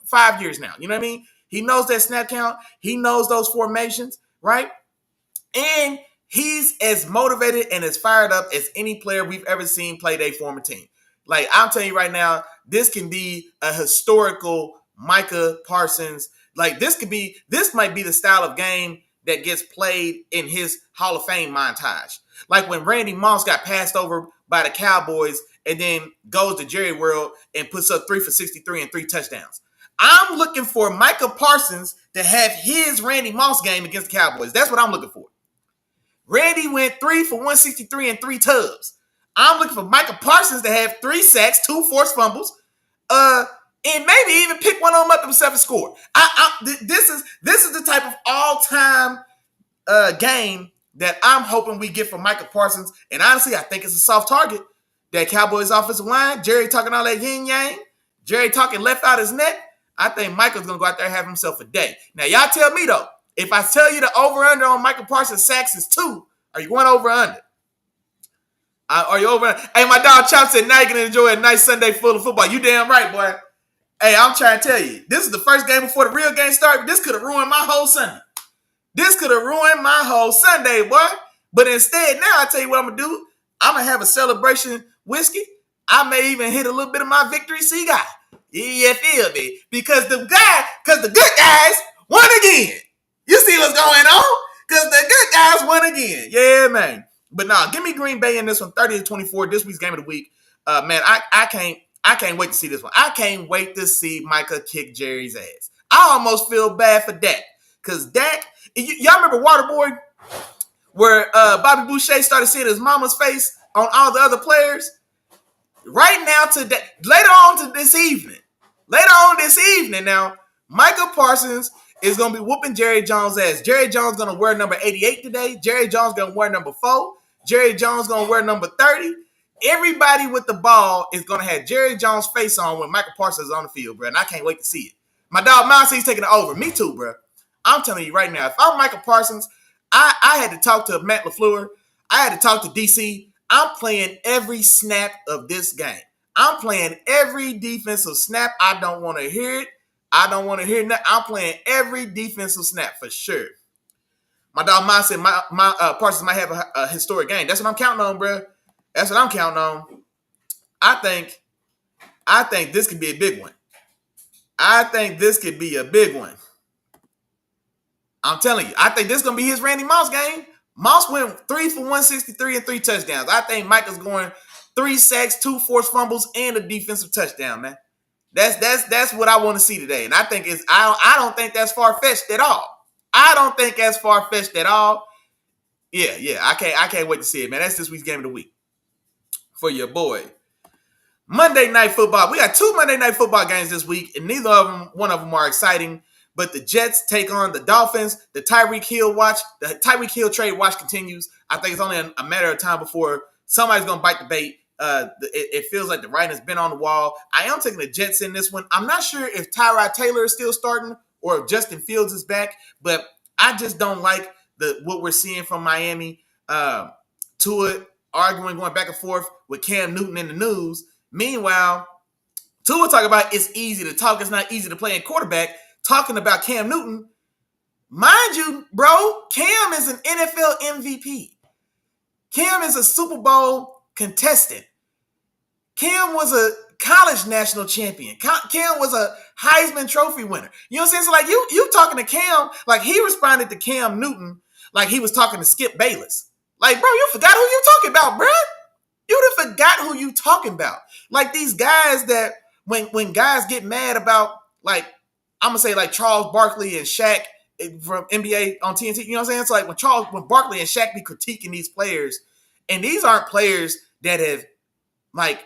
5 years now. You know what I mean? He knows that snap count. He knows those formations, right? And he's as motivated and as fired up as any player we've ever seen play their former team. Like, I'm telling you right now, this can be a historical Micah Parsons. This might be the style of game that gets played in his Hall of Fame montage. Like when Randy Moss got passed over by the Cowboys and then goes to Jerry World and puts up 3 for 63 and 3 touchdowns. I'm looking for Micah Parsons to have his Randy Moss game against the Cowboys. That's what I'm looking for. Randy went 3 for 163 and 3 tubs. I'm looking for Micah Parsons to have 3 sacks, 2 forced fumbles, and maybe even pick one of them up himself and score. This is the type of all-time game that I'm hoping we get from Micah Parsons. And honestly, I think it's a soft target. That Cowboys offensive line, Jerry talking all that yin-yang, Jerry talking left out his neck. I think Micah's going to go out there and have himself a day. Now, y'all tell me, though, if I tell you the over-under on Micah Parsons sacks is 2, are you going over-under? Are you over? Hey, my dog Chop said now you can enjoy a nice Sunday full of football. You damn right, boy. Hey, I'm trying to tell you, this is the first game before the real game started. This could have ruined my whole Sunday. This could have ruined my whole Sunday, boy. But instead, now I tell you what I'm going to do. I'm going to have a celebration whiskey. I may even hit a little bit of my victory cigar. You feel me? Because the good guys won again. You see what's going on? Because the good guys won again. Yeah, man. But nah, give me Green Bay in this one, 30-24, this week's game of the week. Man, I can't wait to see this one. I can't wait to see Micah kick Jerry's ass. I almost feel bad for Dak. Because Dak, y'all remember Waterboy? Where Bobby Boucher started seeing his mama's face on all the other players? Right now, later on this evening now, Micah Parsons is going to be whooping Jerry Jones' ass. Jerry Jones going to wear number 88 today. Jerry Jones going to wear number 4. Jerry Jones going to wear number 30. Everybody with the ball is going to have Jerry Jones' face on when Micah Parsons is on the field, bro, and I can't wait to see it. My dog Monty's taking it over. Me too, bro. I'm telling you right now, if I'm Micah Parsons, I had to talk to Matt LaFleur. I had to talk to DC. I'm playing every snap of this game. I'm playing every defensive snap. I don't want to hear it. I don't want to hear nothing. I'm playing every defensive snap for sure. My dog Mine said my Parsons might have a historic game. That's what I'm counting on, bro. That's what I'm counting on. I think this could be a big one. I think this could be a big one. I'm telling you, I think this is going to be his Randy Moss game. Moss went 3 for 163 and 3 touchdowns. I think Micah's going 3 sacks, 2 forced fumbles, and a defensive touchdown, man. That's what I want to see today. And I think I don't think that's far-fetched at all. I don't think that's far-fetched at all. Yeah. I can't wait to see it, man. That's this week's game of the week for your boy. Monday Night Football. We got 2 Monday Night Football games this week, and one of them are exciting. But the Jets take on the Dolphins. The Tyreek Hill trade watch continues. I think it's only a matter of time before somebody's going to bite the bait. It feels like the writing has been on the wall. I am taking the Jets in this one. I'm not sure if Tyrod Taylor is still starting or if Justin Fields is back, but I just don't like what we're seeing from Miami. Tua arguing, going back and forth with Cam Newton in the news. Meanwhile, Tua talking about it's easy to talk, it's not easy to play in quarterback, talking about Cam Newton. Mind you, bro, Cam is an NFL MVP. Cam is a Super Bowl contestant. Cam was a college national champion. Cam was a Heisman Trophy winner. You know what I'm saying? So like you talking to Cam, like he responded to Cam Newton like he was talking to Skip Bayless. Like, bro, you forgot who you talking about, bro. You done forgot who you talking about. Like these guys that when guys get mad about, like, I'm going to say like Charles Barkley and Shaq from NBA on TNT, you know what I'm saying? So like when Barkley and Shaq be critiquing these players, and these aren't players that have, like,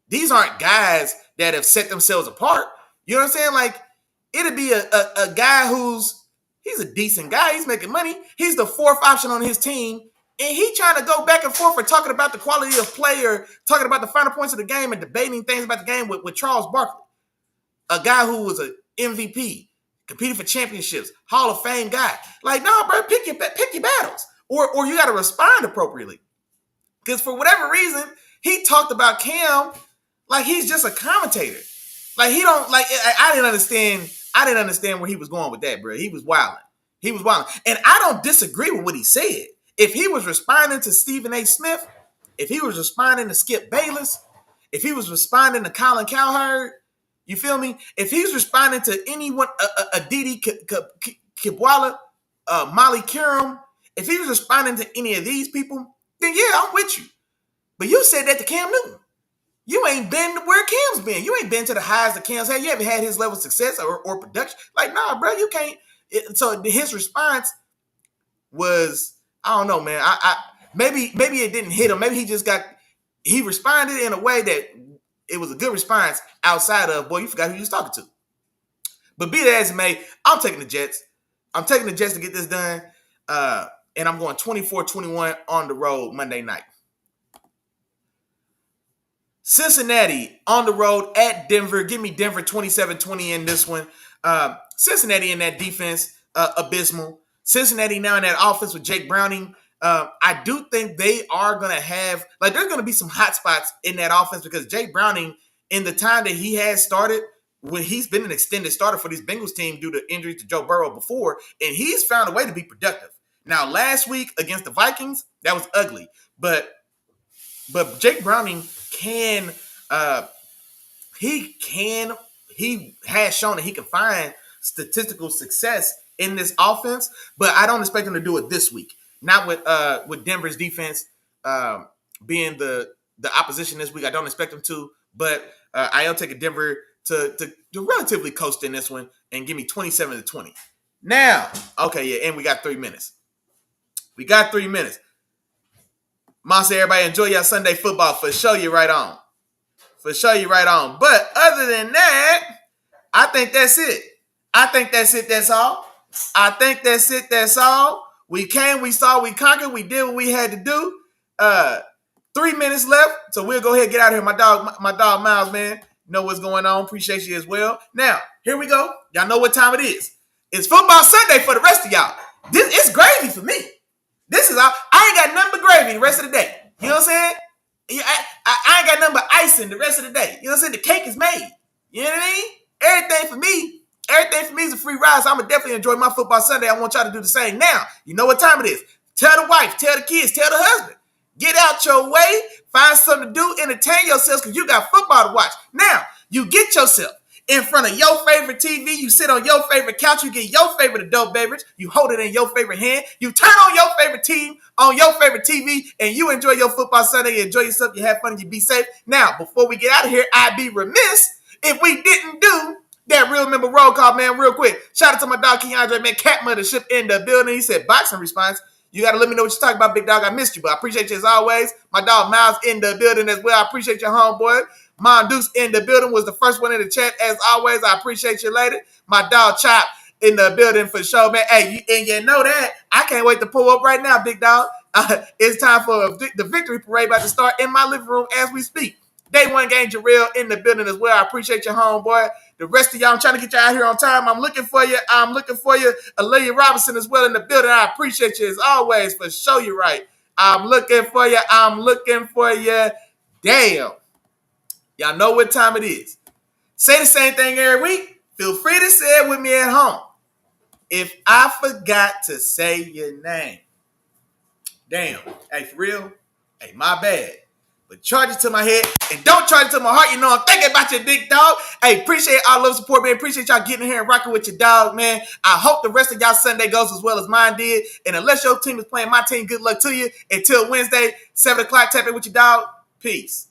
these aren't guys that have set themselves apart. You know what I'm saying? Like, it'd be a guy he's a decent guy. He's making money. He's the 4th option on his team. And he trying to go back and forth for talking about the quality of play or talking about the final points of the game and debating things about the game with Charles Barkley, a guy who was an MVP, competed for championships, Hall of Fame guy. Like, no, bro, pick your battles, or you got to respond appropriately. Because for whatever reason, he talked about Cam like he's just a commentator. Like he don't like. I didn't understand where he was going with that, bro. He was wilding, and I don't disagree with what he said. If he was responding to Stephen A. Smith, if he was responding to Skip Bayless, if he was responding to Colin Cowherd, you feel me? If he's responding to anyone, Aditi Kibwala, Molly Curum, if he was responding to any of these people, then yeah, I'm with you. But you said that to Cam Newton. You ain't been where Cam's been. You ain't been to the highs that Cam's had. You haven't had his level of success or production. Like, nah, bro, you can't. So his response was, I don't know, man. I maybe it didn't hit him. Maybe he responded in a way that it was a good response outside of, boy, you forgot who you was talking to. But be that as it may, I'm taking the Jets. I'm taking the Jets to get this done. And I'm going 24-21 on the road Monday night. Cincinnati on the road at Denver. Give me Denver 27-20 in this one. Cincinnati in that defense, abysmal. Cincinnati now in that offense with Jake Browning. I do think they are going to have, like, there's going to be some hot spots in that offense because Jake Browning, in the time that he has started, when he's been an extended starter for this Bengals team due to injuries to Joe Burrow before, and he's found a way to be productive. Now, last week against the Vikings, that was ugly. But Jake Browning he has shown that he can find statistical success in this offense, but I don't expect him to do it this week. Not with Denver's defense being the opposition this week. I don't expect him to, but I am taking Denver to relatively coast in this one and give me 27-20. Now, okay, yeah, and we got 3 minutes. Monster, everybody enjoy your Sunday football. For sure, you right on. But other than that, I think that's it. That's all. We came, we saw, we conquered, we did what we had to do. 3 minutes left, so we'll go ahead and get out of here. My dog Miles, man, know what's going on. Appreciate you as well. Now, here we go. Y'all know what time it is. It's football Sunday for the rest of y'all. It's gravy for me. This is all. I ain't got nothing but gravy the rest of the day. You know what I'm saying? I ain't got nothing but icing the rest of the day. You know what I'm saying? The cake is made. You know what I mean? Everything for me is a free ride, so I'm going to definitely enjoy my football Sunday. I want y'all to do the same. Now, you know what time it is. Tell the wife, tell the kids, tell the husband. Get out your way. Find something to do. Entertain yourselves because you got football to watch. Now, you get yourself in front of your favorite TV. You sit on your favorite couch. You get your favorite adult beverage. You hold it in your favorite hand. You turn on your favorite team on your favorite TV, and you enjoy your football Sunday. You enjoy yourself. You have fun. And you be safe. Now, before we get out of here, I'd be remiss if we didn't do that real member roll call, man, real quick. Shout out to my dog, Keandre, man, Cat Mothership in the building. He said, boxing response. You got to let me know what you're talking about, big dog. I missed you, but I appreciate you as always. My dog, Miles, in the building as well. I appreciate your homeboy. Mondoose in the building was the first one in the chat. As always, I appreciate you, lady. My dog, Chop, in the building for sure, man. Hey, and you know that. I can't wait to pull up right now, big dog. It's time for the victory parade about to start in my living room as we speak. Day one game, Jarrell in the building as well. I appreciate your homeboy. The rest of y'all, I'm trying to get you out here on time. I'm looking for you. Aaliyah Robinson as well in the building. I appreciate you as always for show you right. I'm looking for you. Damn. Y'all know what time it is. Say the same thing every week. Feel free to say it with me at home. If I forgot to say your name. Damn. Hey, for real? Hey, my bad. But charge it to my head and don't charge it to my heart. You know I'm thinking about your big dog. Hey, appreciate all love support, man. Appreciate y'all getting in here and rocking with your dog, man. I hope the rest of y'all Sunday goes as well as mine did. And unless your team is playing my team, good luck to you. Until Wednesday, 7 o'clock, tap in with your dog. Peace.